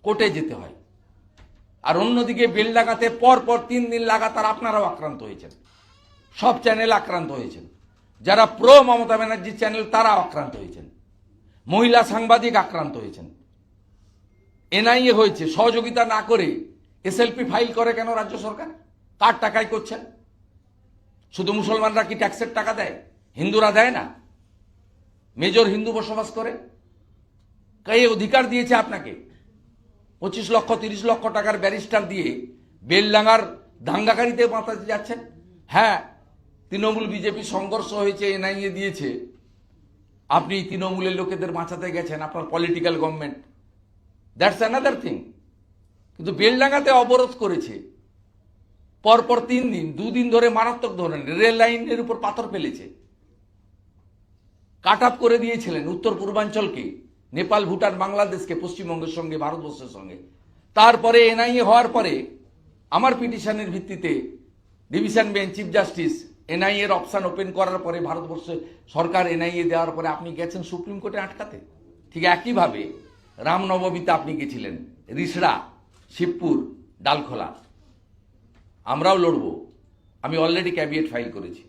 কোর্টে যেতে হয়। আর অন্যদিকে বেলডাঙ্গাতে পর 3 দিন লাগাতার আপনারাও আক্রান্ত হয়েছেন, সব চ্যানেল আক্রান্ত হয়েছেন, যারা প্রো মমতা ব্যানার্জি চ্যানেল তারা আক্রান্ত হয়েছেন, মহিলা সাংবাদিক আক্রান্ত হয়েছেন। এনআইএ হয়েছে, সহযোগিতা না করে এসএলপি ফাইল করে কেন রাজ্য সরকার? কার টাকায় করছেন? শুধু মুসলমানরা কি ট্যাক্সের টাকা দেয়? হিন্দুরা দেয় না? মেজর হিন্দু বসবাস করে। কে অধিকার দিয়েছে আপনাকে 25 লক্ষ 30 লক্ষ টাকার ব্যারিস্টার দিয়ে বেলডাঙ্গার দাঙ্গাকারীতে বাঁচাতে যাচ্ছেন? হ্যাঁ, তৃণমূল বিজেপি সংঘর্ষ হয়েছে, এনআইএ দিয়েছে, আপনি তৃণমূলের লোকেদের বাঁচাতে গেছেন, আপনার political government, that's another thing. কিন্তু বেলডাঙ্গাতে অবরোধ করেছে, পরপর 3 দিন, 2 দিন ধরে মারাত্মক ধরনের রেল লাইনের উপর পাথর ফেলেছে, কাট আপ করে দিয়েছিলেন উত্তর পূর্বাঞ্চলকে, নেপাল, ভুটান, বাংলাদেশকে, পশ্চিমবঙ্গের সঙ্গে, ভারতবর্ষের সঙ্গে। তারপরে এনআইএ হওয়ার পরে আমার পিটিশনের ভিত্তিতে division bench, chief justice NIA এর অপশন ওপেন করার পরে ভারতবর্ষে সরকার এনআইএ দেওয়ার পরে আপনি গেছেন সুপ্রিম কোর্টে আটকাতে। ঠিক একইভাবে রামনবমীতে আপনি গেছিলেন রিসড়া, শিবপুর, ডালখোলা। আমরাও লড়ব, আমি অলরেডি ক্যাবিনেট ফাইল করেছি।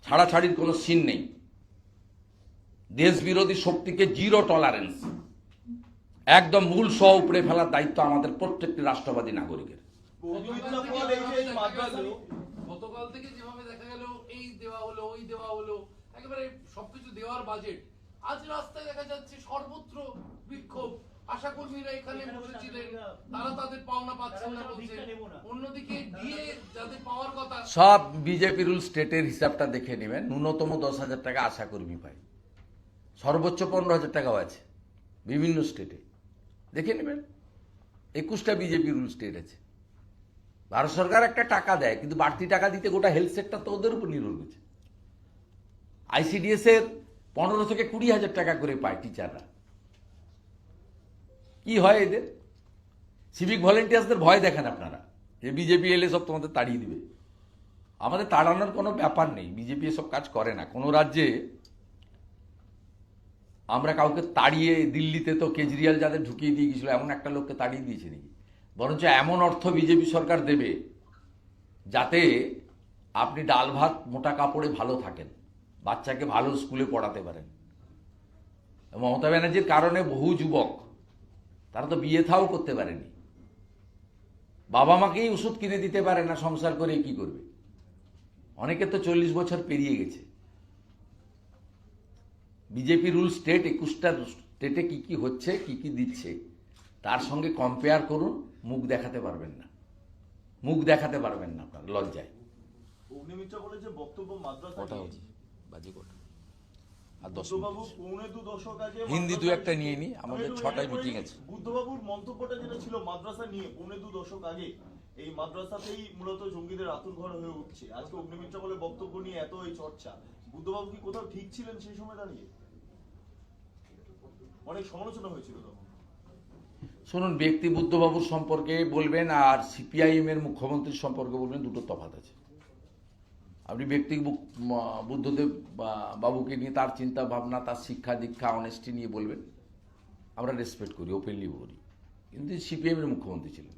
ছাড়াছাড়ির কোনো সিন নেই। দেশ বিরোধী শক্তিকে 0 টলারেন্স, একদম মূল সহ উপড়ে ফেলার দায়িত্ব আমাদের প্রত্যেকটি রাষ্ট্রবাদী নাগরিকের। অগ্নিমিত্রা পাল এই যে মাদ্রাসা গতকাল থেকে যেভাবে দেখা গেল এই দেওয়া হলো ওই দেওয়া হলো, একেবারে সবকিছু দেওয়ার বাজেট, আজ রাস্তায় দেখা যাচ্ছে সর্বত্র বিক্ষোভ। আশাকর্মীরা এখানে বসেছিলেন, তারা তাদের পাওনা পাচ্ছেন না বলছে, অন্যদিকে দিয়ে যাদের পাওয়ার কথা। সব বিজেপি রুল স্টেটের হিসাবটা দেখে নেবেন। ন্যূনতম 10,000 টাকা আশাকর্মী পায়, সর্বোচ্চ 15,000 টাকাও আছে বিভিন্ন স্টেটে, দেখে নেবেন। 21টা বিজেপি রুল স্টেট আছে। ভারত সরকার একটা টাকা দেয়, কিন্তু বাড়তি টাকা দিতে গোটা হেলথ সেক্টর তো ওদের উপর নির্ভর করছে। আইসিডিএস এর 15 থেকে 20,000 টাকা করে পায় টিচাররা। কি হয় এদের? সিভিক ভলেন্টিয়ার্সদের ভয় দেখেন আপনারা, যে বিজেপি এলে সব তোমাদের তাড়িয়ে দিবে। আমাদের তাড়ানোর কোনো ব্যাপার নেই, বিজেপি এসব কাজ করে না। কোনো রাজ্যে আমরা কাউকে তাড়িয়ে, দিল্লিতে তো কেজরিওয়াল যাদের ঢুকিয়ে দিয়ে গেছিল, এমন একটা লোককে তাড়িয়ে দিয়েছে নাকি? বরঞ্চ এমন অর্থ বিজেপি সরকার দেবে যাতে আপনি ডাল ভাত মোটা কাপড়ে ভালো থাকেন, বাচ্চাকে ভালো স্কুলে পড়াতে পারেন। মমতা ব্যানার্জির কারণে বহু যুবক, তারা তো বিয়ে থাও করতে পারেনি, বাবা মাকেই ওষুধ কিনে দিতে পারে না, সংসার করে কি করবে? অনেকে তো 40 বছর পেরিয়ে গেছে। বিজেপি রুল স্টেট, 21টা স্টেটে কি কি হচ্ছে, কি কি দিচ্ছে, তার সঙ্গে কম্পেয়ার করুন। মুখ দেখাতে পারবেন না, মুখ দেখাতে পারবেন না আপনার লজ্জায়। অগ্নিমিত্রা বলে যে বক্তব্য মাদ্রাসা কটা নিয়ে। হচ্ছে? বাজে কটা? আর 10 বুদ্ধবাবু মিনিট। পৌনে 2 দশক আগে হিন্দি মাদ্রাসা- 2-1টা নিয়ে নি, আমাদের আমি একটু 6টায় এড করি, মিটিং আছে। বুদ্ধবাবুর মন্তব্যটা যেটা ছিল মাদ্রাসা নিয়ে পৌনে 2 দশক আগে, এই মাদ্রাসাতেই মূলত জঙ্গিদের আতুরঘর হয়ে উঠছে। আজকে অগ্নিমিত্রা বলে বক্তব্য নিয়ে এত এই চর্চা, বুদ্ধবাবু কি কোথাও ঠিক ছিলেন সেই সময় দাঁড়িয়ে? অনেক সমালোচনা হয়েছিল তখন। শুনুন, ব্যক্তি বুদ্ধবাবুর সম্পর্কে বলবেন আর সিপিআইএম এর মুখ্যমন্ত্রীর সম্পর্কে বলবেন, দুটো তফাৎ আছে। আপনি ব্যক্তি বুদ্ধদেব বাবুকে নিয়ে তার চিন্তা ভাবনা, তার শিক্ষা দীক্ষা, অনেস্টি নিয়ে বলবেন, আমরা রেসপেক্ট করি, ওপেনলি বলি। কিন্তু সিপিএম এর মুখ্যমন্ত্রী ছিলেন।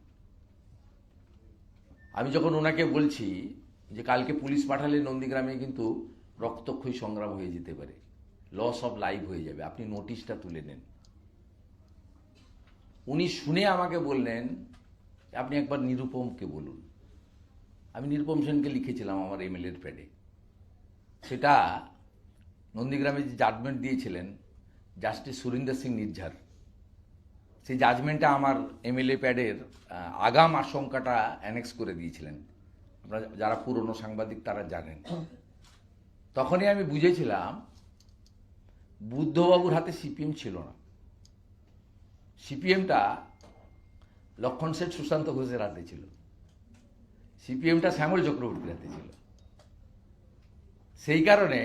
আমি যখন ওনাকে বলছি যে কালকে পুলিশ পাঠালে নন্দীগ্রামে কিন্তু রক্তক্ষয়ী সংগ্রাম হয়ে যেতে পারে, লস অফ লাইফ হয়ে যাবে, আপনি নোটিশটা তুলে নেন। উনি শুনে আমাকে বললেন, আপনি একবার নিরুপমকে বলুন। আমি নিরুপম সেনকে লিখেছিলাম আমার এমএলএর প্যাডে। সেটা নন্দীগ্রামে যে জাজমেন্ট দিয়েছিলেন জাস্টিস সুরিন্দর সিং নির্ঝর, সেই জাজমেন্টটা আমার এমএলএ প্যাডের আগাম আশঙ্কাটা অ্যানেক্স করে দিয়েছিলেন। আপনারা যারা পুরনো সাংবাদিক তারা জানেন। তখনই আমি বুঝেছিলাম বুদ্ধবাবুর হাতে সিপিএম ছিল না, সিপিএমটা লক্ষণ শেঠ, সুশান্ত ঘোষের হাতে ছিল, সিপিএমটা শ্যামল চক্রবর্তীর হাতে ছিল। সেই কারণে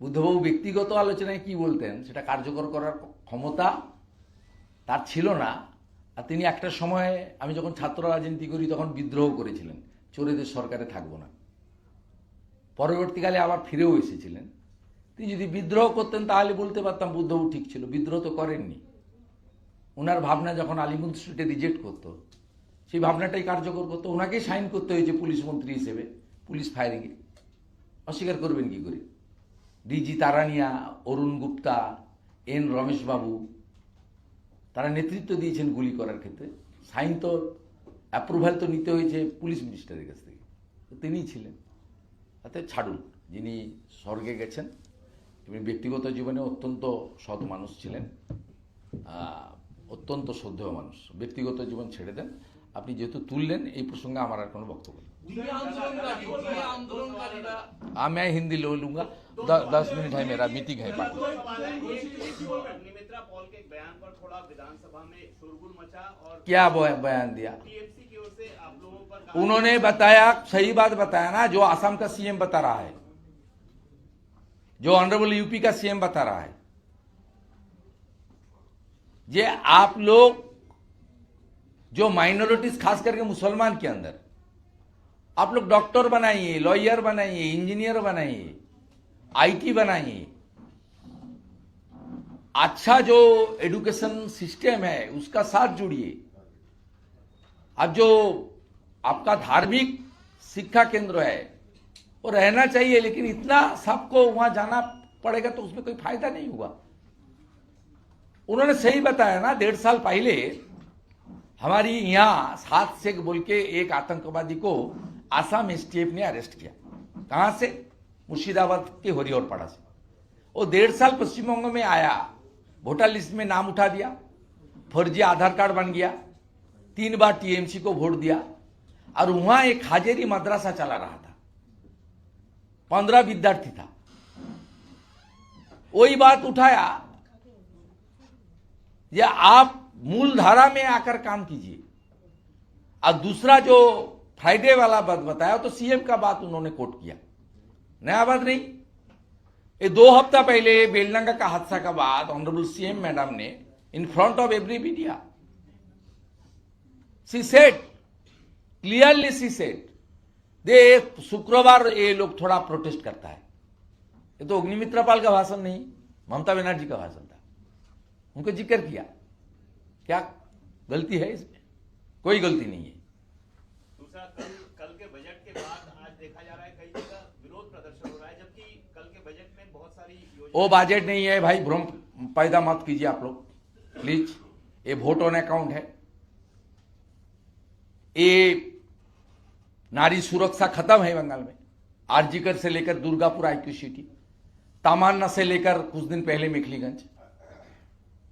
বুদ্ধবাবু ব্যক্তিগত আলোচনায় কি বলতেন সেটা কার্যকর করার ক্ষমতা তার ছিল না। আর তিনি একটা সময়ে, আমি যখন ছাত্র রাজনীতি করি তখন বিদ্রোহ করেছিলেন, চোরেদের সরকারে থাকবো না। পরবর্তীকালে আবার ফিরেও এসেছিলেন। তিনি যদি বিদ্রোহ করতেন তাহলে বলতে পারতাম বুদ্ধবাবু ঠিক ছিল। বিদ্রোহ তো করেননি। ওনার ভাবনা যখন আলিপুর স্ট্রিটে রিজেক্ট করতো, সেই ভাবনাটাই কার্যকর করতো। ওনাকেই সাইন করতে হয়েছে পুলিশ মন্ত্রী হিসেবে পুলিশ ফায়ারিংয়ে। অস্বীকার করবেন কি করে? ডিজি তারানিয়া, অরুণ গুপ্তা, এন রমেশ বাবু, তারা নেতৃত্ব দিয়েছেন গুলি করার ক্ষেত্রে। সাইন তো, অ্যাপ্রুভাল তো নিতে হয়েছে পুলিশ মিনিস্টারের কাছ থেকে, তো তিনিই ছিলেন। তাতে ছাড়ুন, যিনি স্বর্গে গেছেন, তিনি ব্যক্তিগত জীবনে অত্যন্ত সৎ মানুষ ছিলেন, অত্যন্ত শ্রদ্ধেয় মানুষ। ব্যক্তিগত জীবন ছেড়ে দেন। আপনি যেহেতু তুললেন এই প্রসঙ্গে আমার আর কোনো বক্তব্য নেই। मैं हिंदी ले लूंगा। 10 मिनट है, मेरा मीटिंग है। निमित्रा पॉल के बयान पर थोड़ा विधानसभा में शोरगुल मचा और क्या बयान दिया टीएमसी की ओर से आप लोगों पर उन्होंने? बताया, सही बात बताया ना, जो असम का सीएम बता रहा है, जो ऑनरेबल यूपी का सीएम बता रहा है, ये आप लोग जो माइनॉरिटीज खास करके मुसलमान के अंदर, आप लोग डॉक्टर बनाइए, लॉयर बनाइए, इंजीनियर बनाइए, आईटी बनाइए, अच्छा जो एजुकेशन सिस्टम है उसका साथ जुड़िए। अब जो आपका धार्मिक शिक्षा केंद्र है वो रहना चाहिए, लेकिन इतना सबको वहां जाना पड़ेगा तो उसमें कोई फायदा नहीं हुआ। उन्होंने सही बताया ना, 1.5 साल पहले हमारी यहाँ 7 शेख बोल के एक आतंकवादी को आसाम एसटीएफ ने अरेस्ट किया। कहां से? मुर्शिदाबाद के हरिहरपाड़ा से। वो 1.5 साल पश्चिम बंग में आया, वोटर लिस्ट में नाम उठा दिया, फर्जी आधार कार्ड बन गया, 3 बार टीएमसी को वोट दिया, और वहां एक हाजेरी मदरसा चला रहा था, 15 विद्यार्थी था। वही बात उठाया, ये आप मूल धारा में आकर काम कीजिए। और दूसरा जो फ्राइडे वाला बात बताया तो सीएम का बात उन्होंने कोट किया, नया बात नहीं। ये 2 हफ्ता पहले बेलडंगा का हादसा का बाद ऑनरेबल सीएम मैडम ने in front of every media she said clearly, she said they शुक्रवार ये लोग थोड़ा प्रोटेस्ट करता है। ये तो अग्निमित्रा पाल का भाषण नहीं, ममता बनर्जी का भाषण था। उनको जिक्र किया, क्या गलती है इसमें? कोई गलती नहीं है। दूसरा, कल के बजट के बाद आज देखा जा रहा है कई जगह विरोध प्रदर्शन हो रहा है, जबकि कल के बजट में बहुत सारी योजना। वो बजट नहीं है भाई, भ्रम पैदा मत कीजिए आप लोग प्लीज। ये वोट ऑन अकाउंट है। ये नारी सुरक्षा खत्म है बंगाल में। आरजीकर से लेकर दुर्गापुर आईक्यू सिटी, तमन्ना से लेकर कुछ दिन पहले मेखलीगंज,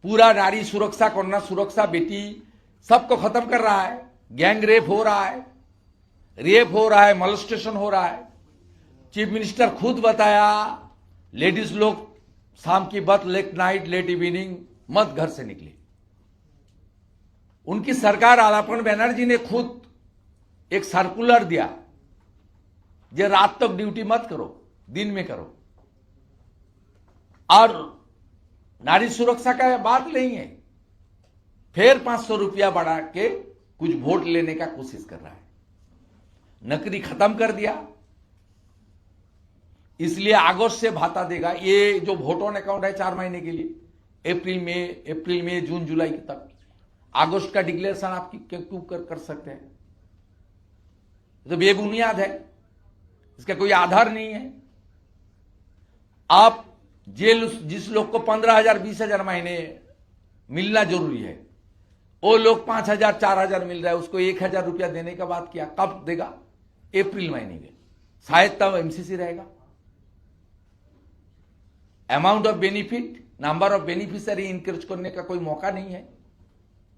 पूरा नारी सुरक्षा, कन्या सुरक्षा, बेटी सबको खत्म कर रहा है। गैंग रेप हो रहा है, मोलेस्टेशन हो रहा है। चीफ मिनिस्टर खुद बताया, लेडीज लोग शाम की बस लेट नाइट, लेट इवनिंग मत घर से निकले। उनकी सरकार आलापन बनर्जी ने खुद एक सर्कुलर दिया, जे रात तक ड्यूटी मत करो, दिन में करो। और नारी सुरक्षा का बात नहीं है, फिर 500 रुपया बढ़ा के कुछ वोट लेने का कोशिश कर रहा है। नकदी खत्म कर दिया, इसलिए अगस्त से भाता देगा। ये जो वोट ऑन अकाउंट है 4 महीने के लिए, अप्रैल में जून जुलाई तक, अगस्त का डिक्लेरेशन आप क्यों कर सकते हैं? तो बेबुनियाद है, इसका कोई आधार नहीं है। आप जिस लोग को 15,000 20,000 महीने मिलना जरूरी है, वो लोग 5,000 4,000 मिल रहा है, उसको 1,000 रुपया देने का बात किया। कब देगा? अप्रैल महीने में, शायद तब एमसीसी रहेगा। Amount of benefit, number of beneficiary increase करने का कोई मौका नहीं है।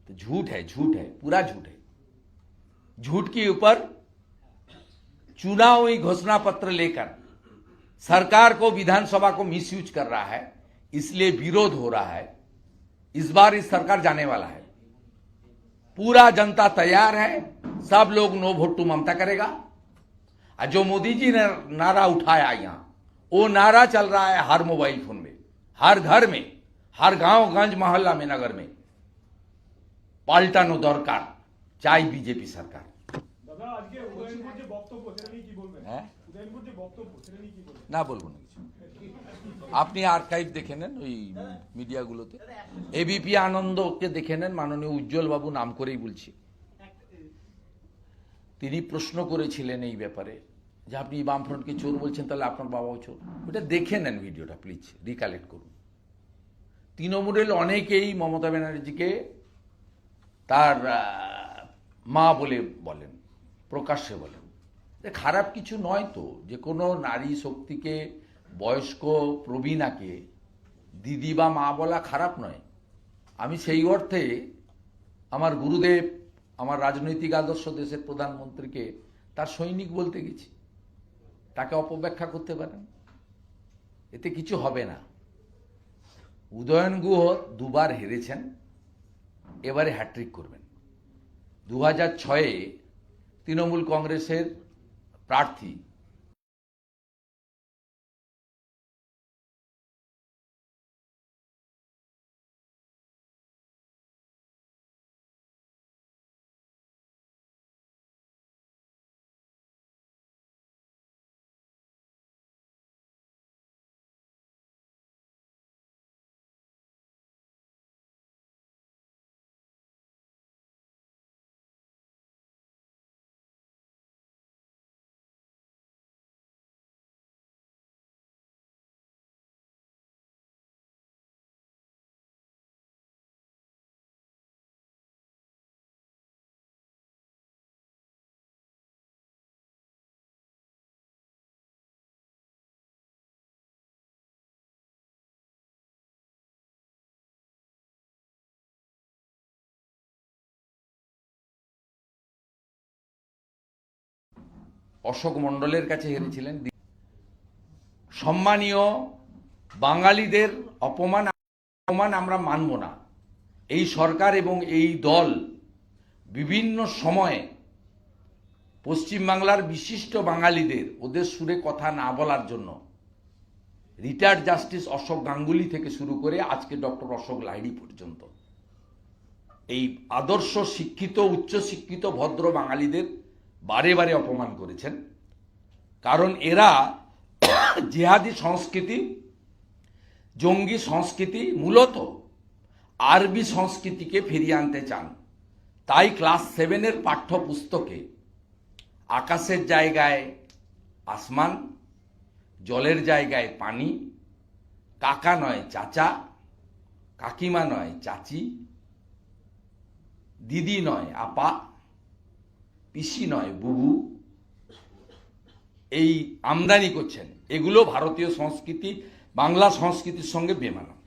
तो झूठ है, पूरा झूठ है। झूठ के ऊपर चुनावी घोषणा पत्र लेकर सरकार को, विधानसभा को मिसयूज कर रहा है, इसलिए विरोध हो रहा है। इस बार इस सरकार जाने वाला है, पूरा जनता तैयार है। सब लोग नो वोट टू ममता करेगा। और जो मोदी जी ने नारा उठाया यहां, वो नारा चल रहा है हर मोबाइल फोन में, हर घर में, हर गांव गंज मोहल्ला में, नगर में। पाल्टानो दरकार, चाই বিজেপি সরকার। না বলবো না কিছু, আপনি আর্কাইভ দেখে নেন ওই মিডিয়াগুলোতে। এবিপি আনন্দকে দেখে নেন, মাননীয় উজ্জ্বল বাবু নাম করেই বলছি, তিনি প্রশ্ন করেছিলেন এই ব্যাপারে যে আপনি বামফ্রন্টকে চোর বলছেন, তাহলে আপনার বাবাও চোর। ওটা দেখে নেন ভিডিওটা প্লিজ, রিকালেক্ট করুন। তৃণমূলের অনেকেই মমতা ব্যানার্জিকে তার মা বলে বলেন, প্রকাশ্যে বলেন। খারাপ কিছু নয় তো, যে কোনো নারী শক্তিকে, বয়স্ক প্রবীণাকে দিদি বা মা বলা খারাপ নয়। আমি সেই অর্থে আমার গুরুদেব, আমার রাজনৈতিক আদর্শ দেশের প্রধানমন্ত্রীকে তার সৈনিক বলতে গেছি। তাকে অপব্যাখ্যা করতে পারেন, এতে কিছু হবে না। উদয়ন গুহ 2 বার হেরেছেন, এবারে হ্যাট্রিক করবেন। 2006-এ তৃণমূল কংগ্রেসের প্রার্থী অশোক মণ্ডলের কাছে হেরেছিলেন। সম্মানীয় বাঙালিদের অপমান আমরা মানব না। এই সরকার এবং এই দল বিভিন্ন সময়ে পশ্চিমবাংলার বিশিষ্ট বাঙালিদের ওদের সুরে কথা না বলার জন্য রিটায়ার্ড জাস্টিস অশোক গাঙ্গুলি থেকে শুরু করে আজকে ডক্টর অশোক লাহিড়ী পর্যন্ত এই আদর্শ শিক্ষিত উচ্চশিক্ষিত ভদ্র বাঙালিদের বারে বারে অপমান করেছেন। কারণ এরা জেহাদি সংস্কৃতি, জঙ্গি সংস্কৃতি, মূলত আরবি সংস্কৃতিকে ফিরিয়ে আনতে চান। তাই ক্লাস 7-এর পাঠ্যপুস্তকে আকাশের জায়গায় আসমান, জলের জায়গায় পানি, কাকা নয় চাচা, কাকিমা নয় চাচি, দিদি নয় আপা, পিসি নয় বুবু, এই আমদানি করছেন। এগুলো ভারতীয় সংস্কৃতি, বাংলা সংস্কৃতির সঙ্গে বেমানান।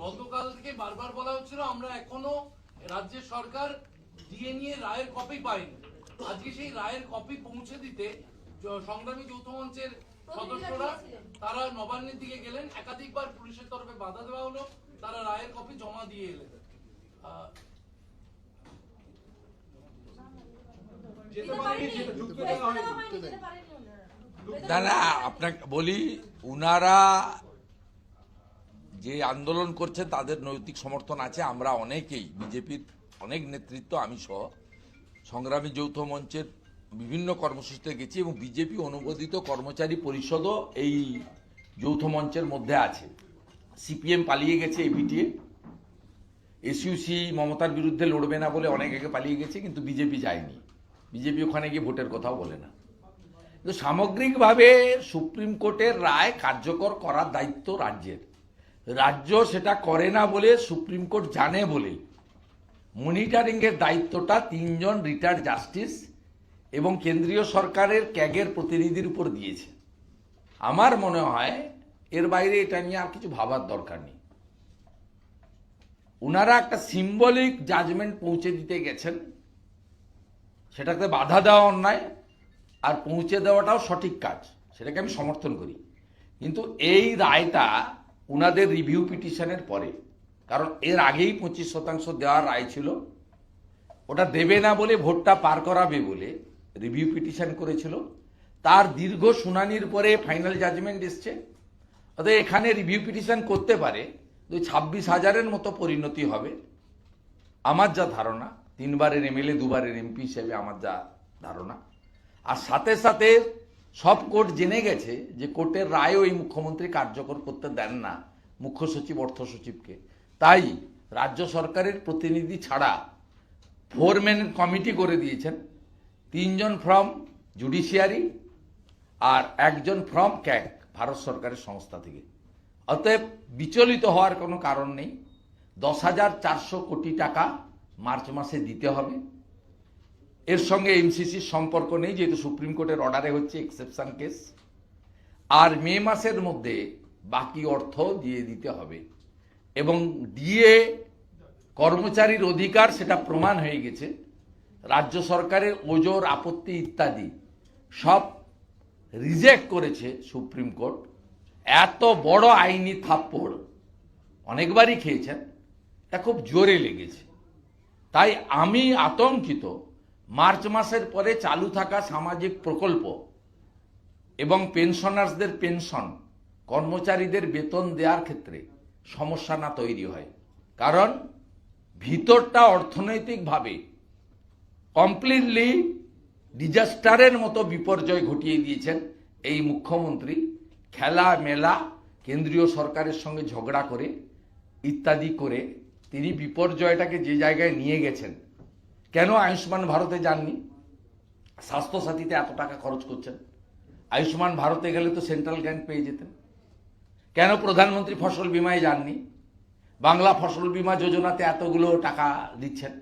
গতকাল থেকে বারবার বলা হচ্ছিল আমরা এখনো রাজ্যের সরকার দিয়ে নিয়ে রায়ের কপি পাইনি। আজকে সেই রায়ের কপি পৌঁছে দিতে সংগ্রামী যৌথ মঞ্চের সদস্যরা তারা নবান্নের দিকে গেলেন, একাধিকবার পুলিশের তরফে বাধা দেওয়া হলো, তারা রায়ের কপি জমা দিয়ে এলেন। না না, আপনাকে বলি, উনারা যে আন্দোলন করছে তাদের নৈতিক সমর্থন আছে। আমরা অনেকেই, বিজেপির অনেক নেতৃত্ব, আমি সহ, সংগ্রামী যৌথ মঞ্চের বিভিন্ন কর্মসূচিতে গেছি এবং বিজেপি অনুমোদিত কর্মচারী পরিষদও এই যৌথ মঞ্চের মধ্যে আছে। সিপিএম পালিয়ে গেছে এবিটিএ, এসইউসি মমতার বিরুদ্ধে লড়বে না বলে অনেক আগে পালিয়ে গেছে, কিন্তু বিজেপি যায়নি। বিজেপি ওখানে গিয়ে ভোটের কথাও বলে না। কিন্তু সামগ্রিকভাবে সুপ্রিম কোর্টের রায় কার্যকর করার দায়িত্ব রাজ্যের। রাজ্য সেটা করে না বলে, সুপ্রিম কোর্ট জানে বলে মনিটরিংয়ের দায়িত্বটা 3 জন রিটায়ার্ড জাস্টিস এবং কেন্দ্রীয় সরকারের ক্যাগের প্রতিনিধির উপর দিয়েছে। আমার মনে হয় এর বাইরে এটা নিয়ে আর কিছু ভাবার দরকার নেই। উনারা একটা সিম্বলিক জাজমেন্ট পৌঁছে দিতে গেছেন, সেটাতে বাধা দেওয়া অন্যায়, আর পৌঁছে দেওয়াটাও সঠিক কাজ, সেটাকে আমি সমর্থন করি। কিন্তু এই রায়টা উনাদের রিভিউ পিটিশনের পরে, কারণ এর আগেই 25% দেওয়ার রায় ছিল, ওটা দেবে না বলে ভোটটা পার করাবে বলে রিভিউ পিটিশন করেছিল। তার দীর্ঘ শুনানির পরে ফাইনাল জাজমেন্ট এসছে। অর্থাৎ এখানে রিভিউ পিটিশন করতে পারে 26,000-এর মতো পরিণতি হবে, আমার যা ধারণা। 3 বারের এমএলএ, 2 বারের এমপি হিসেবে আমার যা ধারণা। আর সাথে সাথে সব কোর্ট জেনে গেছে যে কোর্টের রায়ও এই মুখ্যমন্ত্রী কার্যকর করতে দেন না মুখ্য সচিব, অর্থ সচিবকে। তাই রাজ্য সরকারের প্রতিনিধি ছাড়া 4-ম্যান কমিটি করে দিয়েছেন, 3 জন ফ্রম জুডিশিয়ারি আর 1 জন ফ্রম ক্যাগ, ভারত সরকারের সংস্থা থেকে। অতএব বিচলিত হওয়ার কোনো কারণ নেই। 10,400 কোটি টাকা মার্চ মাসে দিতে হবে। এর সঙ্গে এমসিসির সম্পর্ক নেই, যেহেতু সুপ্রিম কোর্টের অর্ডারে হচ্ছে এক্সেপশন কেস। আর মে মাসের মধ্যে বাকি অর্থ দিয়ে দিতে হবে। এবং ডিএ কর্মচারীর অধিকার, সেটা প্রমাণ হয়ে গেছে। রাজ্য সরকারের ওজোর, আপত্তি ইত্যাদি সব রিজেক্ট করেছে সুপ্রিম কোর্ট। এত বড় আইনি থাপ্পড় অনেকবারই খেয়েছেন, এটা খুব জোরে লেগেছে। তাই আমি আতঙ্কিত, মার্চ মাসের পরে চালু থাকা সামাজিক প্রকল্প এবং পেনশনার্সদের পেনশন, কর্মচারীদের বেতন দেওয়ার ক্ষেত্রে সমস্যা না তৈরি হয়। কারণ ভিতরটা অর্থনৈতিকভাবে কমপ্লিটলি ডিজাস্টারের মতো বিপর্যয় ঘটিয়ে দিয়েছেন এই মুখ্যমন্ত্রী। খেলা মেলা, কেন্দ্রীয় সরকারের সঙ্গে ঝগড়া করে ইত্যাদি করে তিনি বিপর্যয়টাকে যে জায়গায় নিয়ে গেছেন। কেন আয়ুষ্মান ভারতে যাননি? স্বাস্থ্যসাথীতে এত টাকা খরচ করছেন, আয়ুষ্মান ভারতে গেলে তো সেন্ট্রাল গ্র্যান্ট পেয়ে যেতেন। কেন প্রধানমন্ত্রী ফসল বিমায় যাননি? বাংলা ফসল বিমা যোজনাতে এতগুলো টাকা দিচ্ছেন।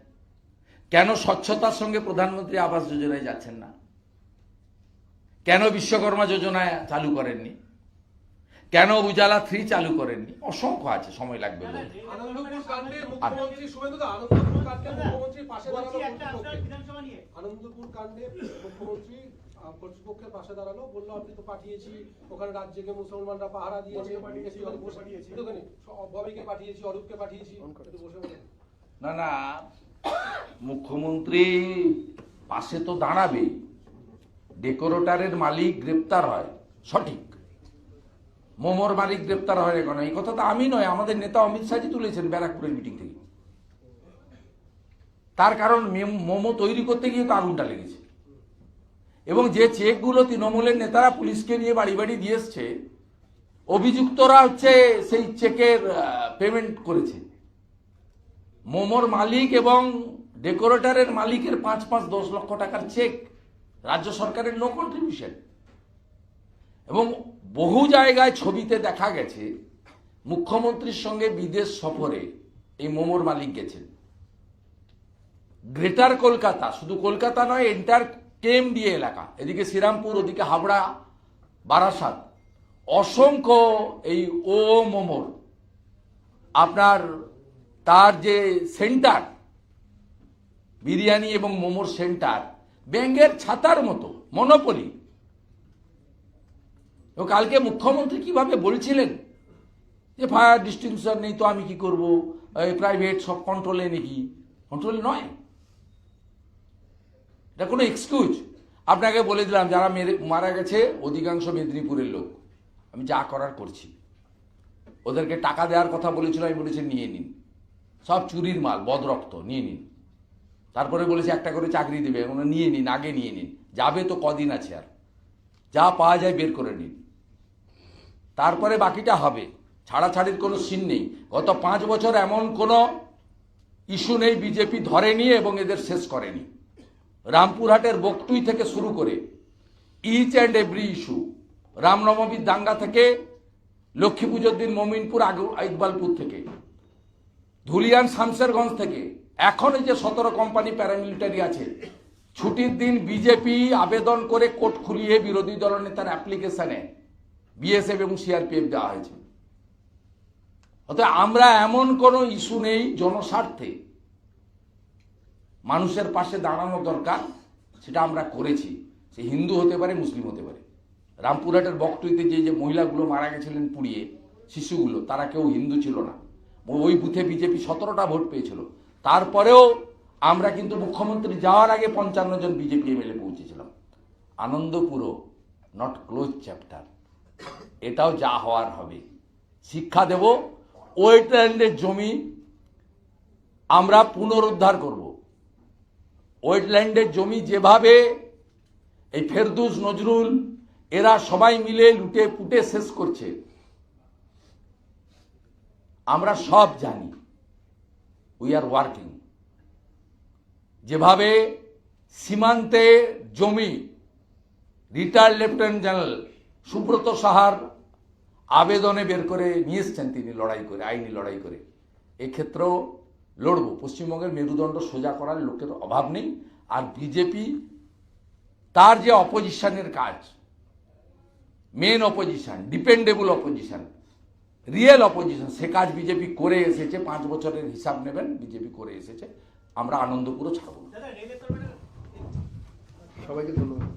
কেন স্বচ্ছতার সঙ্গে প্রধানমন্ত্রী আবাস যোজনায় যাচ্ছেন না? কেন বিশ্বকর্মা যোজনায় চালু করেননি? কেন উজালা 3 চালু করেননি? অসংখ্য আছে, সময় লাগবে বলতে। আনন্দপুর কাণ্ডে মুখ্যমন্ত্রী শুভেন্দুদা, আনন্দপুর কাণ্ডে মুখ্যমন্ত্রীর পাশে দাঁড়ানো, আনন্দপুর কাণ্ডে মুখ্যমন্ত্রী কর্তৃপক্ষের পাশে দাঁড়ালো, বললো আপনি তো পাঠিয়েছি ওখানে রাজ্যকে মুসলমানরা পাহারা দিয়েছে, একটুখানি ববিকে পাঠিয়েছি, অরূপকে পাঠিয়েছি, একটু বসে বলুন। না না, মুখ্যমন্ত্রী পাশে তো দাঁড়াবে, ডেকোরেটরের মালিক গ্রেপ্তার হয় সঠিক, মোমোর মালিক গ্রেপ্তার হয় কেন? এই কথা তো আমি নয়, আমাদের নেতা অমিত শাহজি তুলেছেন ব্যারাকপুরের মিটিং থেকে। তার কারণ মোমো তৈরি করতে গিয়ে তো আগুনটা লেগেছে, এবং যে চেকগুলো তৃণমূলের নেতারা পুলিশকে নিয়ে বাড়ি বাড়ি দিয়ে এসছে, অভিযুক্তরা হচ্ছে সেই চেকের পেমেন্ট করেছে। মোমোর মালিক এবং ডেকোরেটরের মালিকের 5-10 লক্ষ টাকার চেক, রাজ্য সরকারের নো কন্ট্রিবিউশন। এবং বহু জায়গায় ছবিতে দেখা গেছে মুখ্যমন্ত্রীর সঙ্গে বিদেশ সফরে এই মোমোর মালিক গেছেন। গ্রেটার কলকাতা, শুধু কলকাতা নয়, এন্টার কেএমডিএ এলাকা, এদিকে শ্রীরামপুর, ওদিকে হাবড়া, বারাসাত, অসংখ্য এই মোমোর আপনার তার যে সেন্টার, বিরিয়ানি এবং মোমোর সেন্টার, ব্যাঙের ছাতার মতো মনোপলি। কালকে মুখ্যমন্ত্রী কিভাবে বলছিলেন যে ফায়ার ডিস্টিংশন নেই তো আমি কি করব, প্রাইভেট সব কন্ট্রোলে নাকি? কন্ট্রোল নয়, এটা কোনো এক্সকিউজ। আপনাকে বলে দিলাম, যারা মারা গেছে অধিকাংশ মেদিনীপুরের লোক, আমি যা করার করছি। ওদেরকে টাকা দেওয়ার কথা বলেছিল, আমি বলেছি নিয়ে নিন, সব চুরির মাল, বদরক্ত, নিয়ে নিন। তারপরে বলেছে একটা করে চাকরি দেবে, নিয়ে নিন, আগে নিয়ে নিন, যাবে তো কদিন আছে, আর যা পাওয়া যায় বের করে নিন, তারপরে বাকিটা হবে। ছাড়াছাড়ির কোনো সিন নেই। গত 5 বছর এমন কোনো ইস্যু নেই বিজেপি ধরেনি এবং এদের শেষ করেনি। রামপুরহাটের বকটুই থেকে শুরু করে ইচ অ্যান্ড এভরি ইস্যু, রামনবমীর দাঙ্গা থেকে লক্ষ্মী পুজোর দিন মমিনপুর, ইকবালপুর থেকে, ধুলিয়ান শামশেরগঞ্জ থেকে, এখন এই যে 17 কোম্পানি প্যারামিলিটারি আছে, ছুটির দিন বিজেপি আবেদন করে কোর্ট খুলিয়ে বিরোধী দলনেতার অ্যাপ্লিকেশনে বিএসএফ এবং সিআরপিএফ দেওয়া হয়েছে। অতএব আমরা এমন কোনো ইস্যু নেই জনস্বার্থে মানুষের পাশে দাঁড়ানো দরকার, সেটা আমরা করেছি। সে হিন্দু হতে পারে, মুসলিম হতে পারে। রামপুরহাটের বকটুইতে যে মহিলাগুলো মারা গেছিলেন পুড়িয়ে, শিশুগুলো, তারা কেউ হিন্দু ছিল না। ওই বুথে বিজেপি 17টা ভোট পেয়েছিল। তারপরেও আমরা কিন্তু মুখ্যমন্ত্রী যাওয়ার আগে 55 জন বিজেপি এমএলএ পৌঁছেছিলাম। আনন্দপুরও নট ক্লোজ চ্যাপ্টার, এটাও যা হওয়ার হবে। শিক্ষা দেব, ওয়েটল্যান্ডের জমি আমরা পুনরুদ্ধার করব। ওয়েটল্যান্ডের জমি যেভাবে এই ফেরদৌস, নজরুল এরা সবাই মিলে লুটে পুটে শেষ করছে, আমরা সব জানি। We are working. যেভাবে সীমান্তে জমি রিটায়ার্ড লেফটেন্যান্ট জেনারেল সুব্রত সাহার আবেদনে বের করে নিয়ে এসছেন তিনি, লড়াই করে, আইনি লড়াই করে। এক্ষেত্রেও লড়ব। পশ্চিমবঙ্গের মেরুদণ্ড সোজা করার লোকের অভাব নেই। আর বিজেপি তার যে অপোজিশনের কাজ, main opposition, dependable opposition, real opposition, সে কাজ বিজেপি করে এসেছে। 5 বছরের হিসাব নেবেন, বিজেপি করে এসেছে। আমরা আনন্দপুরও ছাড়ব না। সবাইকে ধন্যবাদ।